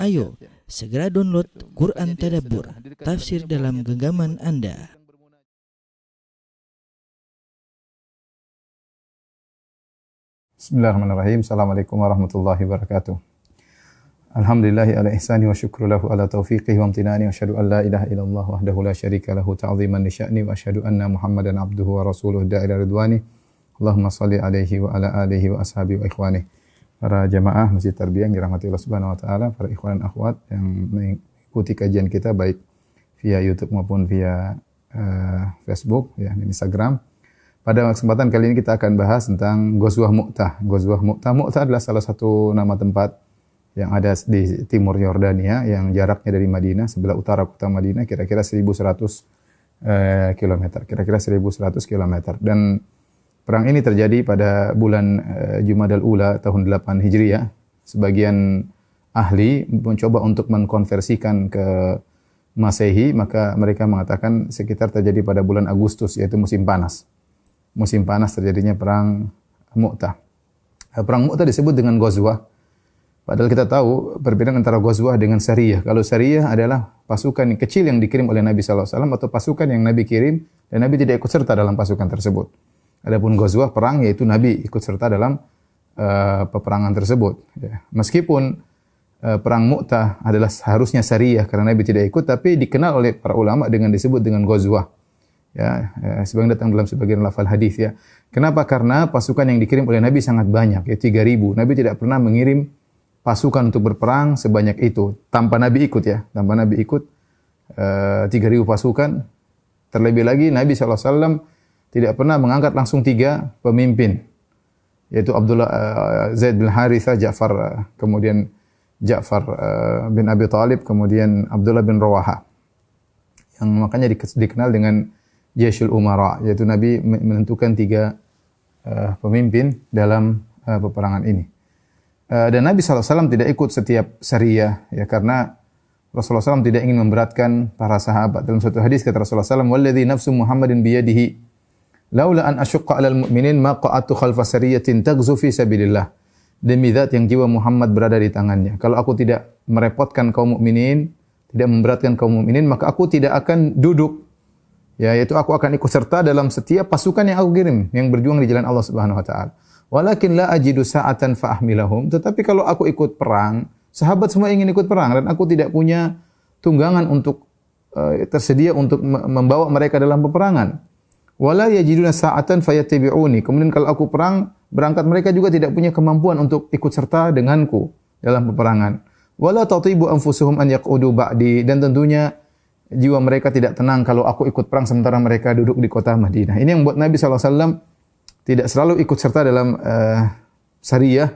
Ayo, segera download Quran Tadabbur, tafsir dalam genggaman Anda. Bismillahirrahmanirrahim. Assalamualaikum warahmatullahi wabarakatuh. Alhamdulillahi ala ihsani wa syukru lahu ala taufiqihi wa amtinani wa asyhadu an la ilaha illallah wahdahu la syarika lahu ta'ziman li sya'ni wa asyhadu anna Muhammadan abduhu wa rasuluhu da'ila ridwani. Allahumma shalli alaihi wa ala alihi wa ashabihi wa ikhwani. Para jamaah Masjid Tarbiyah yang dirahmati Allah Subhanahu wa taala, para ikhwan dan akhwat yang mengikuti kajian kita baik via YouTube maupun via Facebook ya, dan Instagram. Pada kesempatan kali ini kita akan bahas tentang Ghazwah Mu'tah. Ghazwah Mu'tah. Mu'tah adalah salah satu nama tempat yang ada di timur Yordania yang jaraknya dari Madinah, sebelah utara kota Madinah kira-kira 1.100 km. Kira-kira 1.100 km. Dan perang ini terjadi pada bulan Jumadal Ula tahun 8 Hijriah. Sebagian ahli mencoba untuk mengkonversikan ke Masehi, maka mereka mengatakan sekitar terjadi pada bulan Agustus, yaitu musim panas. Musim panas terjadinya perang Mu'tah. Perang Mu'tah disebut dengan Ghazwah. Padahal kita tahu perbedaan antara Ghazwah dengan Sariyah. Kalau Sariyah adalah pasukan yang kecil yang dikirim oleh Nabi SAW atau pasukan yang Nabi kirim dan Nabi tidak ikut serta dalam pasukan tersebut. Adapun Ghazwah perang yaitu Nabi ikut serta dalam peperangan tersebut. Ya. Meskipun perang Mu'tah adalah seharusnya Sariyah karena Nabi tidak ikut, tapi dikenal oleh para ulama dengan disebut dengan Ghazwah. Ya, sebagian datang dalam sebagian lafal hadis ya. Kenapa? Karena pasukan yang dikirim oleh Nabi sangat banyak, ya 3.000. Nabi tidak pernah mengirim pasukan untuk berperang sebanyak itu tanpa Nabi ikut ya. Tanpa Nabi ikut 3.000 pasukan. Terlebih lagi Nabi SAW tidak pernah mengangkat langsung 3 pemimpin, yaitu Abdullah Zaid bin Harithah, kemudian Ja'far bin Abi Thalib, kemudian Abdullah bin Rawaha. Yang makanya dikenal dengan Jaisyul Umara, yaitu Nabi menentukan 3 pemimpin dalam peperangan ini. Dan Nabi SAW tidak ikut setiap sariyah, ya, karena Rasulullah SAW tidak ingin memberatkan para sahabat. Dalam suatu hadis kata Rasulullah SAW, "Walladzi nafsu Muhammadin biyadihi, laula an asyqa 'alal mu'minin ma qa'atu khalfa sariyatin taghzu fi sabilillah." Demi zat yang jiwa Muhammad berada di tangannya, kalau aku tidak merepotkan kaum mukminin, tidak memberatkan kaum mukminin, maka aku tidak akan duduk, ya, yaitu aku akan ikut serta dalam setiap pasukan yang aku kirim yang berjuang di jalan Allah Subhanahu wa taala. Walakin la ajidu sa'atan fa ahmilahum, tetapi kalau aku ikut perang, sahabat semua ingin ikut perang dan aku tidak punya tunggangan untuk tersedia untuk membawa mereka dalam peperangan. Wala yajiduna sa'atan fayattabi'uni. Kemudian kalau aku perang, berangkat mereka juga tidak punya kemampuan untuk ikut serta denganku dalam peperangan. Wala tatibu anfusuhum an yaqudu ba'di, dan tentunya jiwa mereka tidak tenang kalau aku ikut perang sementara mereka duduk di kota Madinah. Ini yang membuat Nabi SAW tidak selalu ikut serta dalam sariyah.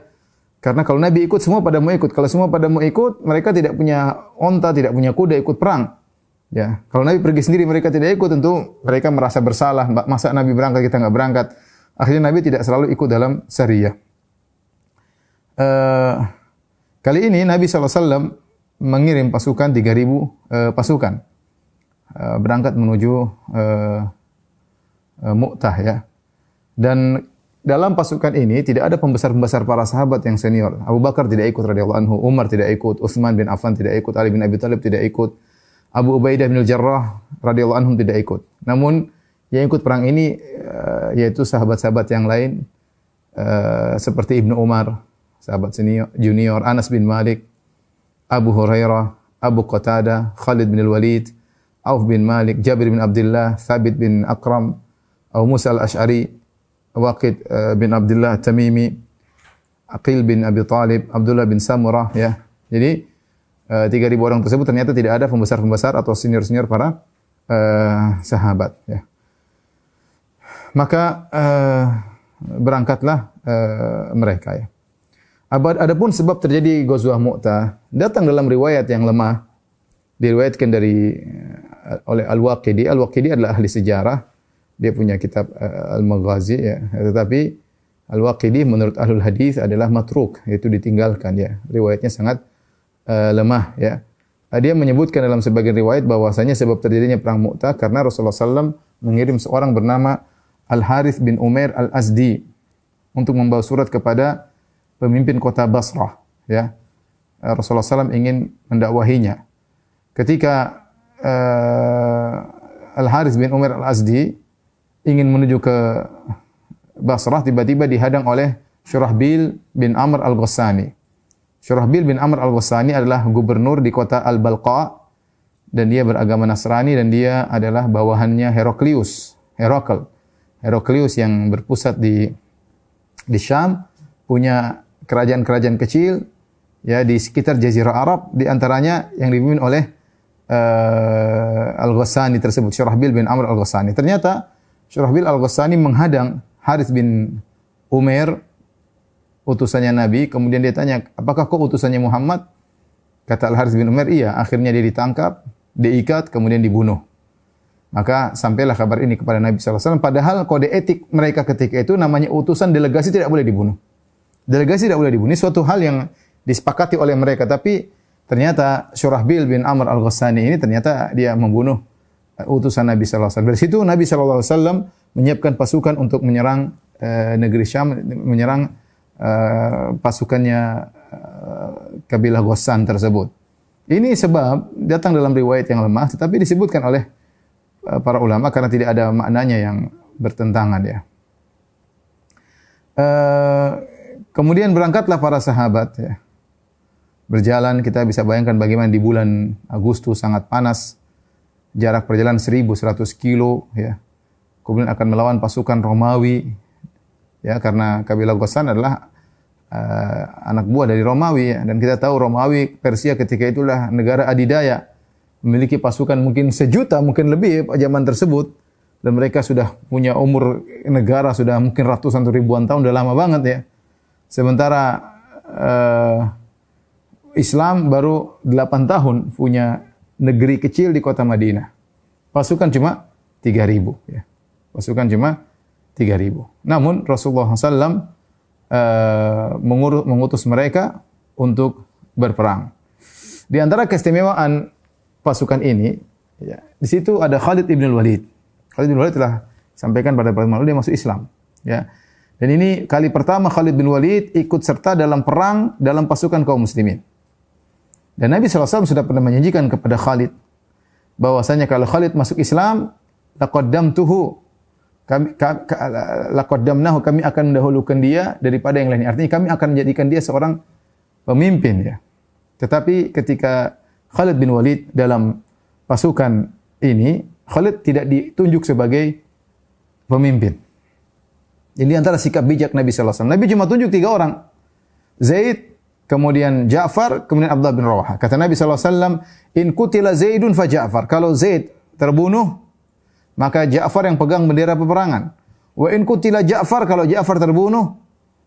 Karena kalau Nabi ikut, semua pada mau ikut. Kalau semua pada mau ikut, mereka tidak punya onta, tidak punya kuda ikut perang. Ya, kalau Nabi pergi sendiri mereka tidak ikut, tentu mereka merasa bersalah. Masa Nabi berangkat kita nggak berangkat? Akhirnya Nabi tidak selalu ikut dalam sariyah. Kali ini Nabi SAW mengirim pasukan 3.000 pasukan berangkat menuju Mu'tah ya. Dan dalam pasukan ini tidak ada pembesar-pembesar para sahabat yang senior. Abu Bakar tidak ikut radhiyallahu anhu, Umar tidak ikut, Utsman bin Affan tidak ikut, Ali bin Abi Thalib tidak ikut, Abu Ubaidah bin Al-Jarrah radhiyallahu anhum tidak ikut. Namun yang ikut perang ini yaitu sahabat-sahabat yang lain seperti Ibnu Umar, sahabat senior junior, Anas bin Malik, Abu Hurairah, Abu Qatadah, Khalid bin Al-Walid, Auf bin Malik, Jabir bin Abdullah, Thabit bin Akram, Abu Musa Al-Ash'ari, Waqid bin Abdullah Tamimi, Aqil bin Abi Talib, Abdullah bin Samurah ya. Jadi 3.000 orang tersebut ternyata tidak ada pembesar-pembesar atau senior-senior para sahabat ya. Maka berangkatlah mereka ya. Adapun sebab terjadi Ghazwah Mu'tah datang dalam riwayat yang lemah. Diriwayatkan oleh Al-Waqidi. Al-Waqidi adalah ahli sejarah. Dia punya kitab Al-Maghazi ya. Tetapi Al-Waqidi menurut ahlul hadis adalah matruk, yaitu ditinggalkan ya. Riwayatnya sangat lemah ya. Dia menyebutkan dalam sebagian riwayat bahwasanya sebab terjadinya perang Mu'tah karena Rasulullah SAW mengirim seorang bernama Al-Harith bin Umair Al-Azdi untuk membawa surat kepada pemimpin kota Basrah ya. Rasulullah SAW ingin mendakwahinya. Ketika Al-Harits bin Umair Al-Azdi ingin menuju ke Basrah, tiba-tiba dihadang oleh Syurahbil bin Amr Al-Ghassani. Syurahbil bin Amr Al-Ghassani adalah gubernur di kota Al-Balqa dan dia beragama Nasrani dan dia adalah bawahannya Heraklius yang berpusat di Syam, punya kerajaan-kerajaan kecil ya di sekitar Jazirah Arab, di antaranya yang dipimpin oleh Al-Ghassani tersebut, Syurahbil bin Amr Al-Ghassani. Ternyata Syurahbil Al-Ghassani menghadang Harits bin Umair, utusannya Nabi. Kemudian dia tanya, apakah kau utusannya Muhammad? Kata Al-Harits bin Umair, iya. Akhirnya dia ditangkap, diikat, kemudian dibunuh. Maka sampailah kabar ini kepada Nabi SAW. Padahal kode etik mereka ketika itu namanya utusan delegasi tidak boleh dibunuh. Delegasi tidak boleh dibunuh. Ini suatu hal yang disepakati oleh mereka. Tapi ternyata Syurahbil bin Amr Al-Ghassani ini ternyata dia membunuh utusan Nabi SAW. Dari situ Nabi SAW menyiapkan pasukan untuk menyerang negeri Syam, menyerang pasukannya kabilah Ghassan tersebut. Ini sebab datang dalam riwayat yang lemah, tetapi disebutkan oleh para ulama karena tidak ada maknanya yang bertentangan ya. Kemudian berangkatlah para sahabat ya. Berjalan, kita bisa bayangkan bagaimana di bulan Agustus sangat panas, jarak perjalanan 1.100 kilo ya. Kemudian akan melawan pasukan Romawi ya, karena kabilah Ghassan adalah anak buah dari Romawi ya. Dan kita tahu Romawi, Persia ketika itulah negara adidaya, memiliki pasukan mungkin 1 juta, mungkin lebih zaman tersebut, dan mereka sudah punya umur negara sudah mungkin ratusan atau ribuan tahun, udah lama banget ya. Sementara Islam baru 8 tahun punya negeri kecil di kota Madinah. Pasukan cuma 3.000 ya. Pasukan cuma 3.000. Namun Rasulullah SAW mengutus mereka untuk berperang. Di antara keistimewaan pasukan ini, ya, di situ ada Khalid bin Walid. Khalid bin Walid telah sampaikan pada pertemuan lalu dia masuk Islam. Ya. Dan ini kali pertama Khalid bin Walid ikut serta dalam perang dalam pasukan kaum muslimin. Dan Nabi SAW sudah pernah menjanjikan kepada Khalid bahwasanya kalau Khalid masuk Islam, laqaddamnahu, kami akan mendahulukan dia daripada yang lain. Artinya kami akan menjadikan dia seorang pemimpin ya. Tetapi ketika Khalid bin Walid dalam pasukan ini, Khalid tidak ditunjuk sebagai pemimpin. Jadi antara sikap bijak Nabi SAW. Nabi cuma tunjuk 3 orang. Zaid, kemudian Ja'far, kemudian Abdullah bin Rawaha. Kata Nabi SAW, in kutila Zaidun fa Ja'far. Kalau Zaid terbunuh, maka Ja'far yang pegang bendera peperangan. Wa in kutila Ja'far, kalau Ja'far terbunuh,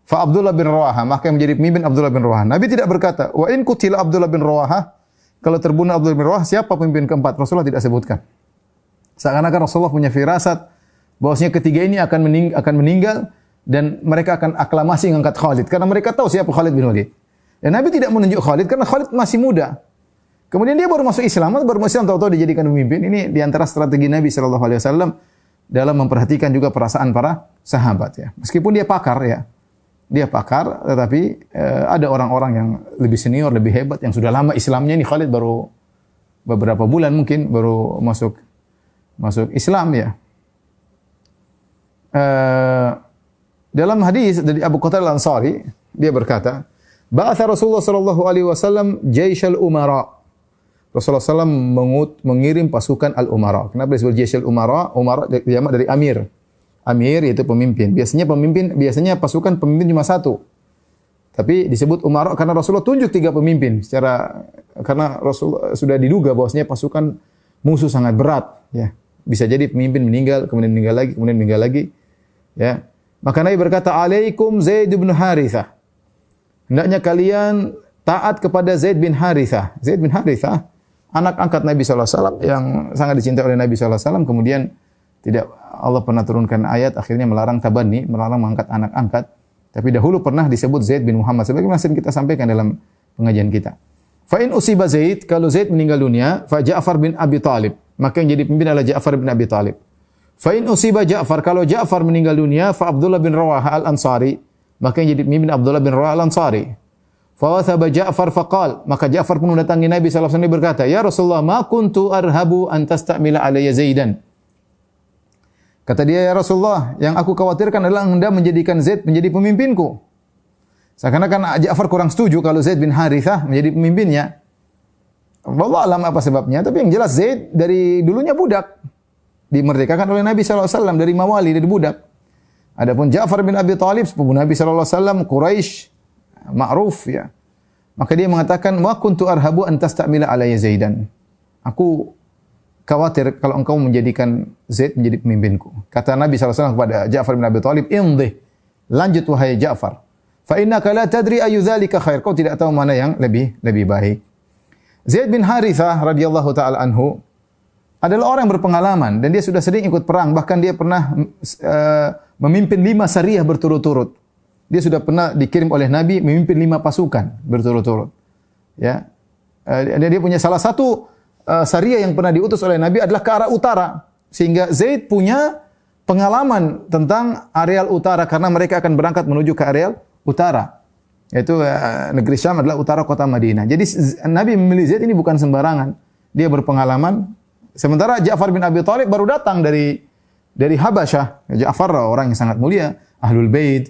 fa Abdullah bin Rawaha, maka yang menjadi pemimpin Abdullah bin Rawaha. Nabi tidak berkata, wa in kutila Abdullah bin Rawaha, kalau terbunuh Abdullah bin Rawaha, siapa pemimpin keempat? Rasulullah tidak sebutkan. Seakan-akan Rasulullah punya firasat bahwasanya ketiga ini akan meninggal dan mereka akan aklamasi mengangkat Khalid karena mereka tahu siapa Khalid bin Walid. Dan Nabi tidak menunjuk Khalid karena Khalid masih muda. Kemudian dia baru masuk Islam, tahu-tahu dijadikan pemimpin. Ini di antara strategi Nabi SAW dalam memperhatikan juga perasaan para sahabat ya. Meskipun dia pakar ya. Dia pakar, tetapi ada orang-orang yang lebih senior, lebih hebat yang sudah lama Islamnya. Ini Khalid baru beberapa bulan mungkin baru masuk Islam ya. Dalam hadis dari Abu Qatadah Al-Ansari, dia berkata, ba'atha Rasulullah sallallahu alaihi wasallam jaisyal umara. Rasulullah SAW mengirim pasukan al-umara. Kenapa disebut jaisyal umara? Umara jamak dari amir. Amir yaitu pemimpin. Biasanya pasukan pemimpin cuma 1. Tapi disebut umara karena Rasulullah tunjuk 3 pemimpin karena Rasul sudah diduga bahwasanya pasukan musuh sangat berat ya. Bisa jadi pemimpin meninggal, kemudian meninggal lagi. Ya. Maka Nabi berkata, "Alaikum Zaid bin Harithah." Hendaknya kalian taat kepada Zaid bin Harithah. Zaid bin Harithah, anak angkat Nabi SAW yang sangat dicintai oleh Nabi SAW. Kemudian Allah pernah turunkan ayat akhirnya melarang tabanni, melarang mengangkat anak angkat. Tapi dahulu pernah disebut Zaid bin Muhammad. Sebagaimana sering kita sampaikan dalam pengajian kita. Fa in usiba Zaid, kalau Zaid meninggal dunia, fa Ja'far bin Abi Talib. Maka yang jadi pemimpin adalah Ja'far bin Abi Talib. Fa in usiba Ja'far, kalau Ja'far meninggal dunia, fa Abdullah bin Rawaha al-Ansari, maka yang jadi pemimpin Abdullah bin Rawaha al-Ansari. Fawathaba Ja'far faqal, maka Ja'far pun mendatangi Nabi sallallahu alaihi wasallam berkata, "Ya Rasulullah, ma kuntu arhabu an tastamila alayya Zaidan." Kata dia, "Ya Rasulullah, yang aku khawatirkan adalah Anda menjadikan Zaid menjadi pemimpinku." Seakan-akan Ja'far kurang setuju kalau Zaid bin Harithah menjadi pemimpinnya. Wallahu alam apa sebabnya, tapi yang jelas Zaid dari dulunya budak. Dimerdekakan oleh Nabi sallallahu alaihi wasallam dari mawali, dari budak. Adapun Ja'far bin Abi Thalib, sepupu Nabi sallallahu alaihi wasallam, Quraisy, ma'ruf ya. Maka dia mengatakan, "Wa kuntu arhabu an tastamila alayya Zaidan." Aku khawatir kalau engkau menjadikan Zaid menjadi pemimpinku. Kata Nabi sallallahu alaihi wasallam kepada Ja'far bin Abi Thalib, "Imdhi." Lanjut wahai Ja'far. Fa innaka la tadri ayu dzalika khair. Kau tidak tahu mana yang lebih baik. Zaid bin Harithah radhiyallahu taala anhu adalah orang yang berpengalaman dan dia sudah sering ikut perang, bahkan dia pernah memimpin 5 sariyah berturut-turut. Dia sudah pernah dikirim oleh Nabi memimpin 5 pasukan berturut-turut. Ya. Dia punya salah satu sariyah yang pernah diutus oleh Nabi adalah ke arah utara. Sehingga Zaid punya pengalaman tentang areal utara karena mereka akan berangkat menuju ke areal utara. Yaitu negeri Syam adalah utara kota Madinah. Jadi Nabi memilih Zaid ini bukan sembarangan. Dia berpengalaman. Sementara Ja'far bin Abi Thalib baru datang dari Habasyah. Ja'far orang yang sangat mulia, Ahlul Bait.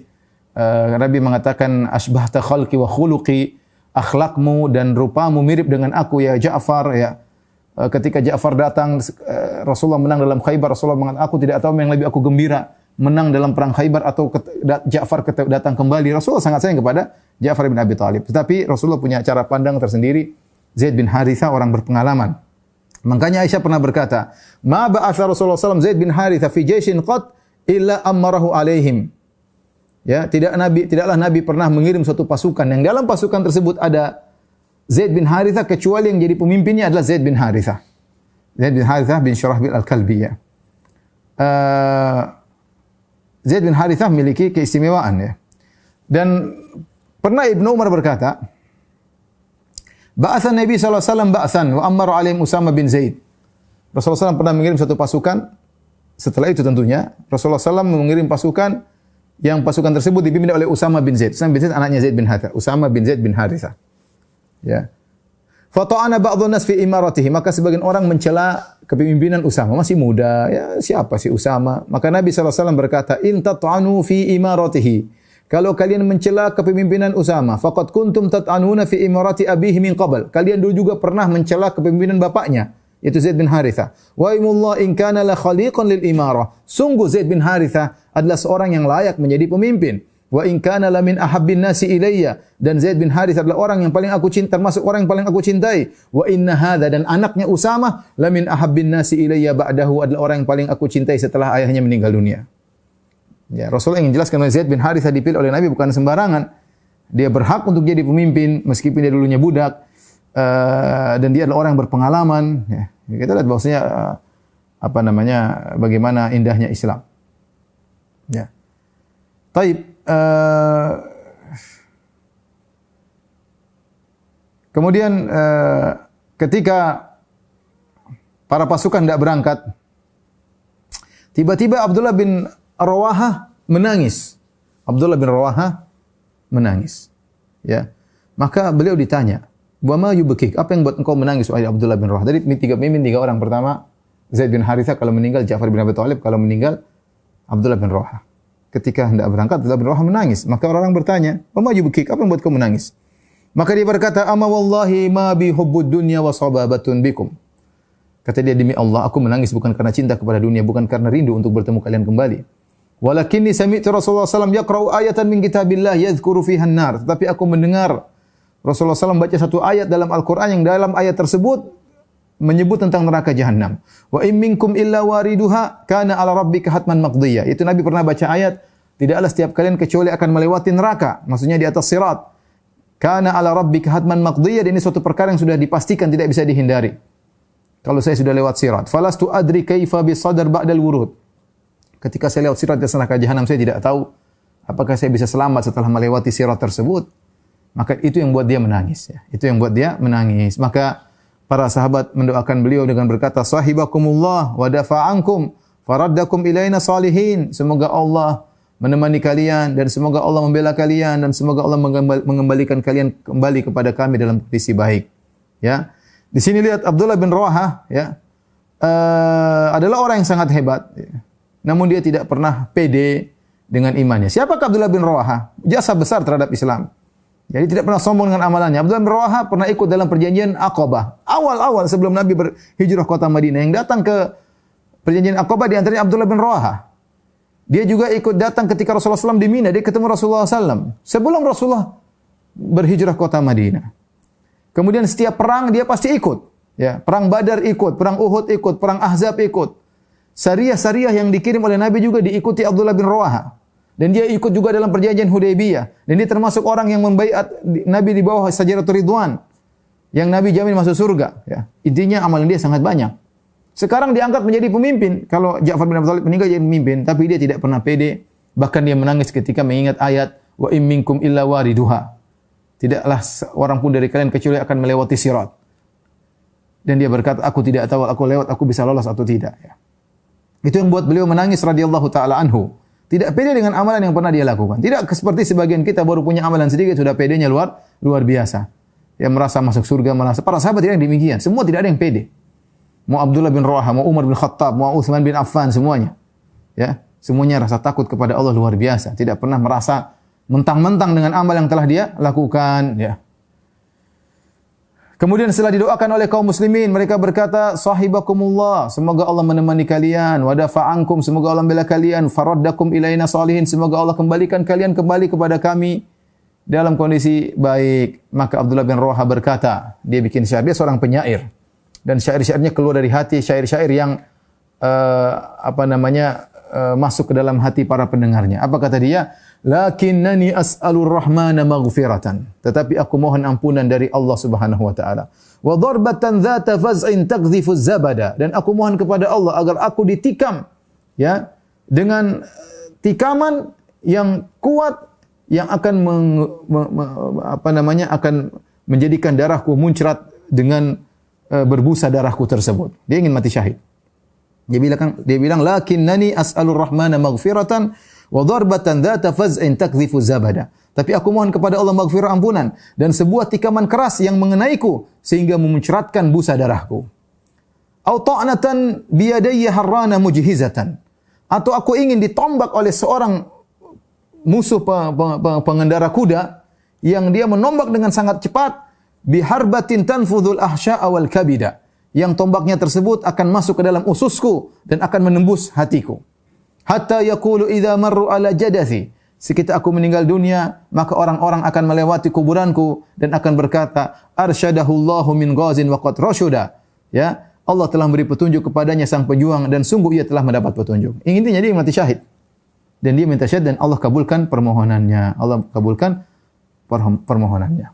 Nabi mengatakan asbahta khalqi wa khuluqi, akhlakmu dan rupamu mirip dengan aku ya Ja'far ya. Ketika Ja'far datang Rasulullah menang dalam Khaybar, Rasulullah mengatakan aku tidak tahu yang lebih aku gembira, menang dalam perang Khaybar atau Ja'far datang kembali. Rasulullah sangat sayang kepada Ja'far bin Abi Thalib. Tetapi Rasulullah punya cara pandang tersendiri. Zaid bin Harithah orang berpengalaman. Makanya Aisyah pernah berkata, "Ma ba'atha Rasulullah SAW Zaid bin Harithah fi jaishin qat illa amarahu alaihim." Ya, tidaklah Nabi pernah mengirim suatu pasukan yang dalam pasukan tersebut ada Zaid bin Harithah kecuali yang jadi pemimpinnya adalah Zaid bin Harithah. Zaid bin Harithah bin Syurahbil Al-Kalbi ya. Zaid bin Harithah memiliki keistimewaan ya. Dan pernah Ibnu Umar berkata, "Ba'atha Nabi sallallahu alaihi wasallam ba'than wa amara alaihim Usama bin Zaid." Rasulullah SAW pernah mengirim satu pasukan. Setelah itu tentunya Rasulullah SAW mengirim pasukan yang pasukan tersebut dipimpin oleh Usama bin Zaid. Usama bin Zaid anaknya Zaid bin Harithah. Usama bin Zaid bin Harithah. Ya. Fata'ana ba'dhun nas fi imaratihi, maka sebagian orang mencela kepemimpinan Usama, masih muda, ya siapa sih Usama? Maka Nabi sallallahu alaihi wasallam berkata, "In tat'anu fi imaratihi." Kalau kalian mencela kepemimpinan Usama, faqad kuntum tat'anuna fi imarati abihi min qabl. Kalian dulu juga pernah mencela kepemimpinan bapaknya, yaitu Zaid bin Harithah. Wa imullah in kana la khaliqan lil imarah. Sungguh Zaid bin Harithah adalah seorang yang layak menjadi pemimpin. Wa in kana la min ahabbin nasi ilayya, dan Zaid bin Harithah adalah orang yang paling aku cinta, termasuk orang yang paling aku cintai. Wa inna hadza, dan anaknya Usamah la min ahabbin nasi ilayya ba'dahu, adalah orang yang paling aku cintai setelah ayahnya meninggal dunia. Ya, Rasulullah ingin jelaskan bahwa Zaid bin Harithah dipilih oleh Nabi bukan sembarangan. Dia berhak untuk jadi pemimpin meskipun dia dulunya budak, dan dia adalah orang yang berpengalaman. Ya, kita lihat bahwasanya bagaimana indahnya Islam. Ya. Taib. Kemudian ketika para pasukan tidak berangkat, tiba-tiba Abdullah bin Rawahah menangis. Abdullah bin Rawahah menangis. Ya. Maka beliau ditanya, "Wa ma yubkik?" Apa yang buat engkau menangis wahai Abdullah bin Rawahah? Dari tiga orang. Pertama, Zaid bin Harithah kalau meninggal, Ja'far bin Abi Thalib kalau meninggal, Abdullah bin Rawahah. Ketika hendak berangkat, Abdullah bin Rawahah menangis. Maka orang-orang bertanya, "Wa ma yubkik?" Apa yang buat kau menangis? Maka dia berkata, "Ama wallahi ma bi hubbud dunya wa sababatun bikum." Kata dia, demi Allah, aku menangis bukan karena cinta kepada dunia, bukan karena rindu untuk bertemu kalian kembali. Walakinni sami'tu Rasulullah SAW yaqra'u ayatan min kitabillah yadhkuru fiha an-nar. Tetapi aku mendengar Rasulullah SAW baca satu ayat dalam Al-Quran yang dalam ayat tersebut menyebut tentang neraka jahanam. Wa in minkum illa wariduha kana 'ala rabbika hatman maqdiyya. Itu Nabi pernah baca ayat, tidaklah setiap kalian kecuali akan melewati neraka, maksudnya di atas sirat. Kana 'ala rabbika hatman maqdiyya, dan ini suatu perkara yang sudah dipastikan tidak bisa dihindari. Kalau saya sudah lewat sirat, falastu adri kaifa bisadar ba'dal wurud. Ketika saya lewat sirat di neraka jahanam, saya tidak tahu apakah saya bisa selamat setelah melewati sirat tersebut. Maka itu yang buat dia menangis ya. Itu yang buat dia menangis. Maka para sahabat mendoakan beliau dengan berkata, "Sahibakumullah wa dafa'ankum faraddakum ilaina salihin." Semoga Allah menemani kalian dan semoga Allah membela kalian dan semoga Allah mengembalikan kalian kembali kepada kami dalam kondisi baik. Ya. Di sini lihat Abdullah bin Rawahah ya. Adalah orang yang sangat hebat. Ya. Namun dia tidak pernah pede dengan imannya. Siapakah Abdullah bin Rawahah? Jasa besar terhadap Islam. Jadi tidak pernah sombong dengan amalannya. Abdullah bin Rawahah pernah ikut dalam perjanjian Aqabah. Awal-awal sebelum Nabi berhijrah kota Madinah. Yang datang ke perjanjian Aqabah di antaranya Abdullah bin Rawahah. Dia juga ikut datang ketika Rasulullah SAW di Mina. Dia ketemu Rasulullah SAW. Sebelum Rasulullah berhijrah kota Madinah. Kemudian setiap perang dia pasti ikut. Ya, perang Badar ikut, perang Uhud ikut, perang Ahzab ikut. Syariah-syariah yang dikirim oleh Nabi juga diikuti Abdullah bin Rawahah. Dan dia ikut juga dalam perjanjian Hudaybiyah. Dan dia termasuk orang yang membaiat Nabi di bawah Sajaratul Ridwan. Yang Nabi jamin masuk surga. Ya. Intinya amalan dia sangat banyak. Sekarang diangkat menjadi pemimpin. Kalau Ja'far bin Abi Thalib meninggal jadi pemimpin. Tapi dia tidak pernah pede. Bahkan dia menangis ketika mengingat ayat. Wa im minkum illa wariduha. Tidaklah seorang pun dari kalian kecuali akan melewati sirat. Dan dia berkata, aku tidak tahu aku lewat, aku bisa lolos atau tidak. Ya. Itu yang buat beliau menangis radhiyallahu ta'ala anhu. Tidak pede dengan amalan yang pernah dia lakukan. Tidak seperti sebagian kita baru punya amalan sedikit, sudah pedenya luar biasa. Yang merasa masuk surga, merasa. Para sahabat tidak yang demikian. Semua tidak ada yang pede. Mau Abdullah bin Rawahah, mau Umar bin Khattab, mau Utsman bin Affan, semuanya. Ya, semuanya rasa takut kepada Allah luar biasa. Tidak pernah merasa mentang-mentang dengan amal yang telah dia lakukan. Ya. Kemudian setelah didoakan oleh kaum muslimin, mereka berkata, sahibakumullah, semoga Allah menemani kalian, wa dafa'ankum, semoga Allah membela kalian, faraddakum ilaina salihin, semoga Allah kembalikan kalian kembali kepada kami dalam kondisi baik. Maka Abdullah bin Rawahah berkata, dia bikin syair, dia seorang penyair. Dan syair-syairnya keluar dari hati, syair-syair yang masuk ke dalam hati para pendengarnya. Apa kata dia? Lakinnani as'alur rahmana maghfiratan. Tetapi aku mohon ampunan dari Allah Subhanahu wa taala. Wa darbatan dzata faz'in taqdhifu zabada. Dan aku mohon kepada Allah agar aku ditikam ya dengan tikaman yang kuat yang akan akan menjadikan darahku muncrat dengan berbusa darahku tersebut. Dia ingin mati syahid. Dia bilang lakinnani as'alur rahmana maghfiratan wa darbatan dzata faz'in takdhifu zabada. Tapi aku mohon kepada Allah maghfirah ampunan dan sebuah tikaman keras yang mengenaiku sehingga memuncratkan busa darahku. Au ta'natan bi yadayya harrana mujhizatan. Atau aku ingin ditombak oleh seorang musuh pengendara kuda yang dia menombak dengan sangat cepat biharbatin tanfudhul ahsya'a wal kabida. Yang tombaknya tersebut akan masuk ke dalam ususku dan akan menembus hatiku. Hatta yaqulu idza marru ala jadathi. Sekita aku meninggal dunia, maka orang-orang akan melewati kuburanku dan akan berkata, arsyadahullahu min ghazin wa qad rasyada. Ya, Allah telah memberi petunjuk kepadanya sang pejuang dan sungguh ia telah mendapat petunjuk. Intinya dia mati syahid. Dan dia minta syahid dan Allah kabulkan permohonannya. Allah kabulkan permohonannya.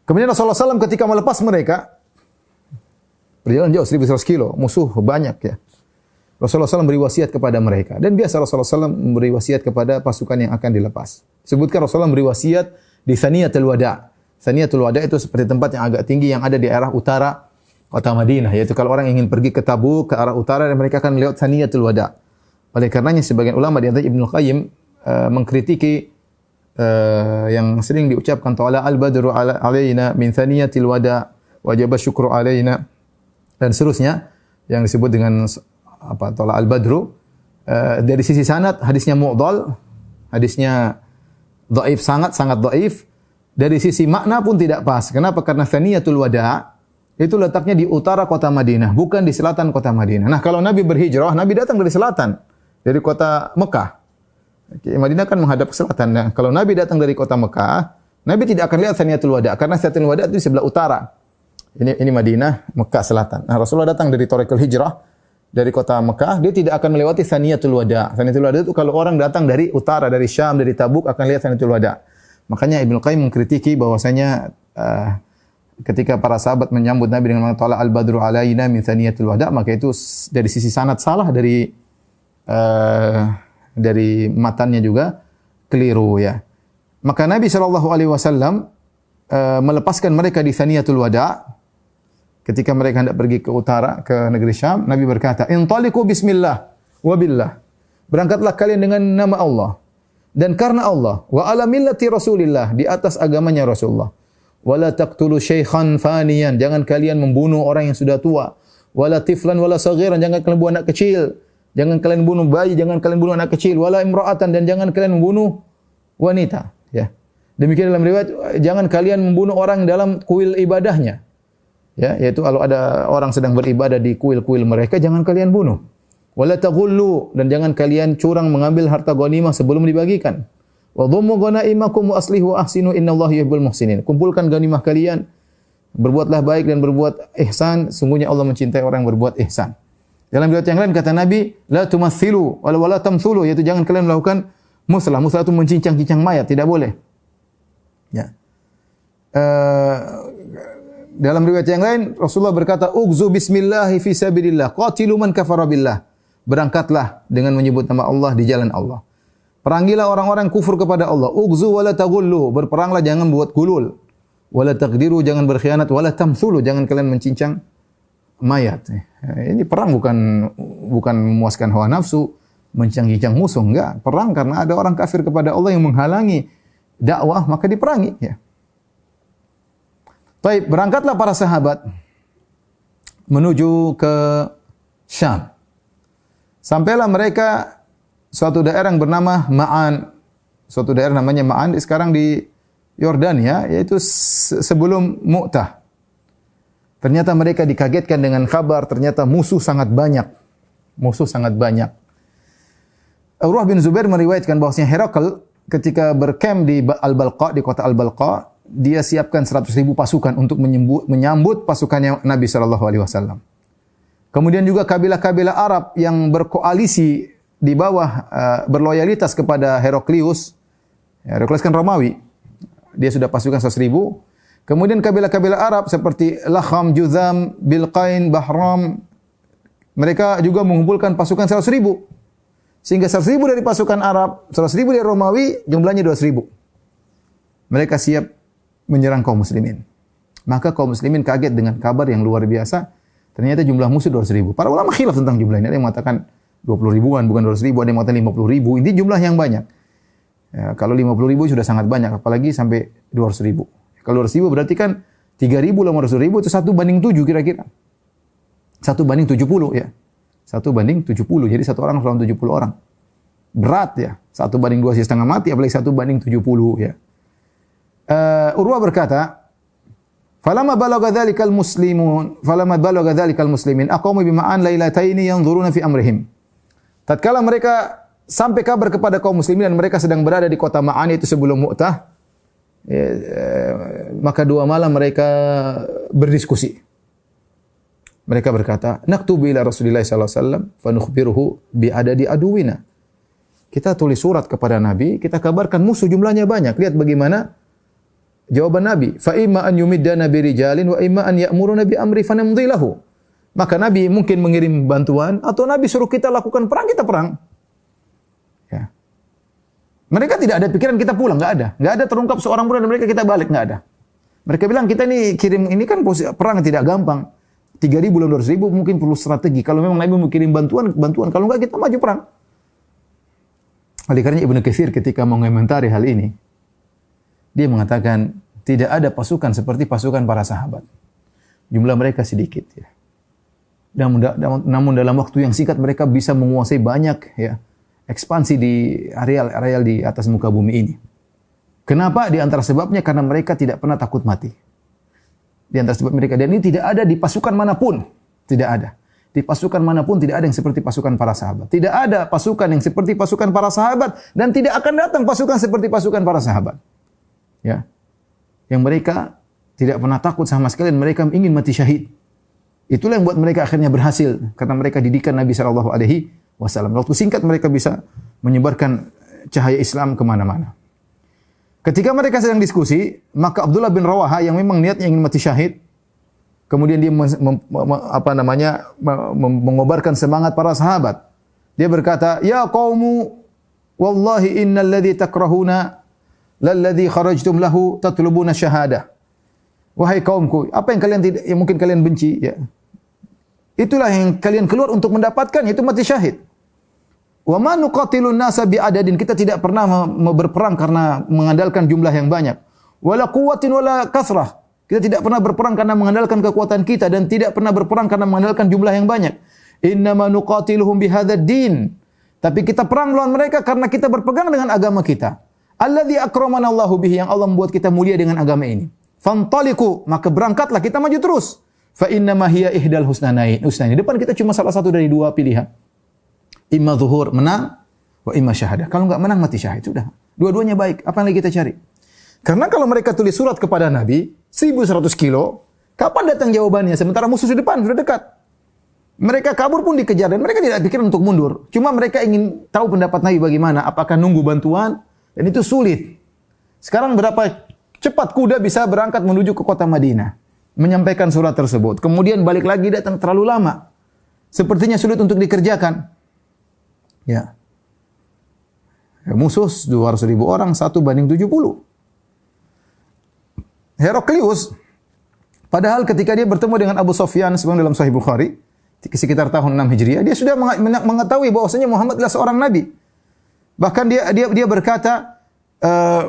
Kemudian Rasulullah SAW ketika melepas mereka, perjalanan jauh 1.100 kilo, musuh banyak ya. Rasulullah SAW beri wasiat kepada mereka. Dan biasa Rasulullah SAW memberi wasiat kepada pasukan yang akan dilepas. Sebutkan Rasulullah memberi wasiat di Thaniyatul Wada'. Thaniyatul Wada' itu seperti tempat yang agak tinggi yang ada di arah utara kota Madinah. Yaitu kalau orang ingin pergi ke Tabuk, ke arah utara, dan mereka akan melewat Thaniyatul Wada'. Oleh karenanya sebagian ulama di antara Ibnu Qayyim mengkritiki yang sering diucapkan ta'ala al-badru alaina min Thaniyatil Wada' wajib syukru alaina dan seterusnya yang disebut dengan Tala al-Badru. Dari sisi sanad hadisnya mu'dhal, hadisnya dhaif, sangat dhaif. Dari sisi makna pun tidak pas. Kenapa? Karena Thaniyatul Wada' itu letaknya di utara kota Madinah, bukan di selatan kota Madinah. Nah, kalau Nabi berhijrah, Nabi datang dari selatan, dari kota Mekah. Madinah kan menghadap ke selatan. Nah, kalau Nabi datang dari kota Mekah, Nabi tidak akan lihat Thaniyatul Wada' karena Thaniyatul Wada' itu di sebelah utara. Ini Madinah, Mekah selatan. Nah, Rasulullah datang dari Thariqul Hijrah, dari kota Mekah, dia tidak akan melewati Thaniyatul Wada'. Thaniyatul Wada' itu kalau orang datang dari utara, dari Syam, dari Tabuk akan lihat Thaniyatul Wada'. Makanya Ibnu Qayyim mengkritiki bahwasanya ketika para sahabat menyambut Nabi dengan ta'ala al-badru alaina min Thaniyatul Wada', maka itu dari sisi sanad salah, dari matannya juga keliru ya. Maka Nabi SAW melepaskan mereka di Thaniyatul Wada'. Ketika mereka hendak pergi ke utara, ke negeri Syam, Nabi berkata, "Intaliqu bismillah wa billah." Berangkatlah kalian dengan nama Allah dan karena Allah, wa ala millati Rasulillah, di atas agamanya Rasulullah. Wala taqtulu syaikhan faniyan, jangan kalian membunuh orang yang sudah tua. Wala tiflan wala saghiran, jangan kalian bunuh anak kecil. Jangan kalian bunuh bayi, jangan kalian bunuh anak kecil. Wala imra'atan, dan jangan kalian membunuh wanita, ya. Demikian dalam riwayat, jangan kalian membunuh orang dalam kuil ibadahnya. Ya, yaitu kalau ada orang sedang beribadah di kuil-kuil mereka, jangan kalian bunuh. Wala taghullu, dan jangan kalian curang mengambil harta ghanimah sebelum dibagikan. Wa dhammu ghanaimakum wa aslihu ahsinu innallaha yuhibbul muhsinin. Kumpulkan ghanimah kalian, berbuatlah baik dan berbuat ihsan, sungguhnya Allah mencintai orang yang berbuat ihsan. Dalam riwayat yang lain kata Nabi, la tumathilu wala tamthulu, yaitu jangan kalian melakukan muslah. Muslah itu mencincang-cincang mayat, tidak boleh. Ya. Dalam riwayat yang lain Rasulullah berkata, "Ughzu bismillah fi sabilillah, qatilu man kafara billah." Berangkatlah dengan menyebut nama Allah di jalan Allah. Perangilah orang-orang kufur kepada Allah. Ughzu wala taghullu, berperanglah jangan buat gulul. Wala taqdiru, jangan berkhianat. Wala tamthulu, jangan kalian mencincang mayat. Ini perang bukan memuaskan hawa nafsu, mencincang musuh, enggak. Perang karena ada orang kafir kepada Allah yang menghalangi dakwah, maka diperangi, ya. Baik, berangkatlah para sahabat menuju ke Syam. Sampailah mereka suatu daerah yang bernama Ma'an. Suatu daerah namanya Ma'an, sekarang di Yordania, yaitu sebelum Mu'tah. Ternyata mereka dikagetkan dengan kabar, ternyata musuh sangat banyak. Musuh sangat banyak. Urwah bin Zubair meriwayatkan bahwasanya Herakl ketika berkem di Al-Balqa, di kota Al-Balqa, dia siapkan 100.000 pasukan untuk menyambut pasukannya Nabi SAW. Kemudian juga kabilah-kabilah Arab yang berkoalisi di bawah berloyalitas kepada Heraklius. Heraklius kan Romawi. Dia sudah pasukan 100.000. Kemudian kabilah-kabilah Arab seperti Lakham, Juzam, Bilqain, Bahram, mereka juga mengumpulkan pasukan 100.000. Sehingga 100.000 dari pasukan Arab, 100.000 dari Romawi, jumlahnya 200.000. Mereka siap menyerang kaum muslimin. Maka kaum muslimin kaget dengan kabar yang luar biasa. Ternyata jumlah musuh 200.000. Para ulama khilaf tentang jumlah ini. Ada yang mengatakan 20 ribuan, bukan 200.000. Ada yang mengatakan 50.000. Ini jumlah yang banyak. Ya, kalau 50.000 sudah sangat banyak. Apalagi sampai 200.000. Kalau 200.000 berarti kan 3.000 lawan 200.000 itu 1/7 kira-kira. 1/70 ya. 1/70. Jadi satu orang lawan 70 orang. Berat ya. 1/2 setengah mati. Apalagi 1/70 ya. Urwah berkata, "Falamma balagha dzalikal muslimin aqamu bima'an lailataini yanzuruna fi amrihim." Tatkala mereka sampai kabar kepada kaum muslimin dan mereka sedang berada di kota Ma'an itu sebelum Mu'tah, maka 2 malam mereka berdiskusi. Mereka berkata, "Naktubu ila Rasulillah sallallahu alaihi wasallam fa nukhbiruhu bi adadi aduwina." Kita tulis surat kepada Nabi, kita kabarkan musuh jumlahnya banyak. Lihat bagaimana jawaban Nabi, fa imma an yumiddana bi rijalin wa imma an ya'muruna bi amri fanamdhi lahu. Maka Nabi mungkin mengirim bantuan atau Nabi suruh kita lakukan perang, kita perang. Ya. Mereka tidak ada pikiran kita pulang, enggak ada terungkap seorang pun dari mereka kita balik, enggak ada. Mereka bilang kita ini kirim ini kan perang tidak gampang. 3.000 lawan 200.000 mungkin perlu strategi. Kalau memang Nabi mau kirim bantuan, kalau enggak kita maju perang. Oleh karena Ibnu Katsir ketika mengomentari hal ini, dia mengatakan tidak ada pasukan seperti pasukan para sahabat. Jumlah mereka sedikit ya. Namun dalam waktu yang singkat mereka bisa menguasai banyak ya ekspansi di areal di atas muka bumi ini. Kenapa? Di antara sebabnya karena mereka tidak pernah takut mati. Di antara sebab mereka, dan ini tidak ada di pasukan manapun, tidak ada. Di pasukan manapun tidak ada yang seperti pasukan para sahabat. Tidak ada pasukan yang seperti pasukan para sahabat dan tidak akan datang pasukan seperti pasukan para sahabat. Ya. Yang mereka tidak pernah takut sama sekali dan mereka ingin mati syahid. Itulah yang buat mereka akhirnya berhasil karena mereka didikan Nabi sallallahu alaihi wasallam. Waktu singkat mereka bisa menyebarkan cahaya Islam kemana-mana. Ketika mereka sedang diskusi, maka Abdullah bin Rawaha yang memang niatnya ingin mati syahid, kemudian dia mengobarkan semangat para sahabat. Dia berkata, "Ya qaumu, wallahi innal ladzi takrahuna lalladzi kharajtum lahu tatlubuna syahadah." Wahai kaumku, apa yang mungkin kalian benci ya. Itulah yang kalian keluar untuk mendapatkan, yaitu mati syahid. Wa ma nuqatilun nasa bi'adadin, kita tidak pernah berperang karena mengandalkan jumlah yang banyak. Wala quwwatin wala kasrah, kita tidak pernah berperang karena mengandalkan kekuatan kita dan tidak pernah berperang karena mengandalkan jumlah yang banyak. Innama nuqatiluhum bihadzal din, tapi kita perang melawan mereka karena kita berpegang dengan agama kita. Alladzi akramana Allahu bihi, yang Allah membuat kita mulia dengan agama ini. Fantaliqu, maka berangkatlah, kita maju terus. Fa inna ma hiya ihdal husnain. Di depan kita cuma salah satu dari dua pilihan. Imma zuhur, menang, wa imma syahadah. Kalau enggak menang, mati syahid. Sudah. Dua-duanya baik. Apa yang lagi kita cari? Karena kalau mereka tulis surat kepada Nabi 1100 kilo, kapan datang jawabannya? Sementara musuh di depan sudah dekat. Mereka kabur pun dikejar dan mereka tidak pikir untuk mundur. Cuma mereka ingin tahu pendapat Nabi bagaimana, apakah nunggu bantuan, dan itu sulit. Sekarang berapa cepat kuda bisa berangkat menuju ke kota Madinah, menyampaikan surat tersebut. Kemudian balik lagi datang terlalu lama. Sepertinya sulit untuk dikerjakan. Ya. Musuh 200.000 orang, 1:70. Heraklius, padahal ketika dia bertemu dengan Abu Sufyan sebagaimana dalam Sahih Bukhari, sekitar tahun 6 Hijriah, dia sudah mengetahui bahwasanya Muhammad adalah seorang nabi. Bahkan dia berkata,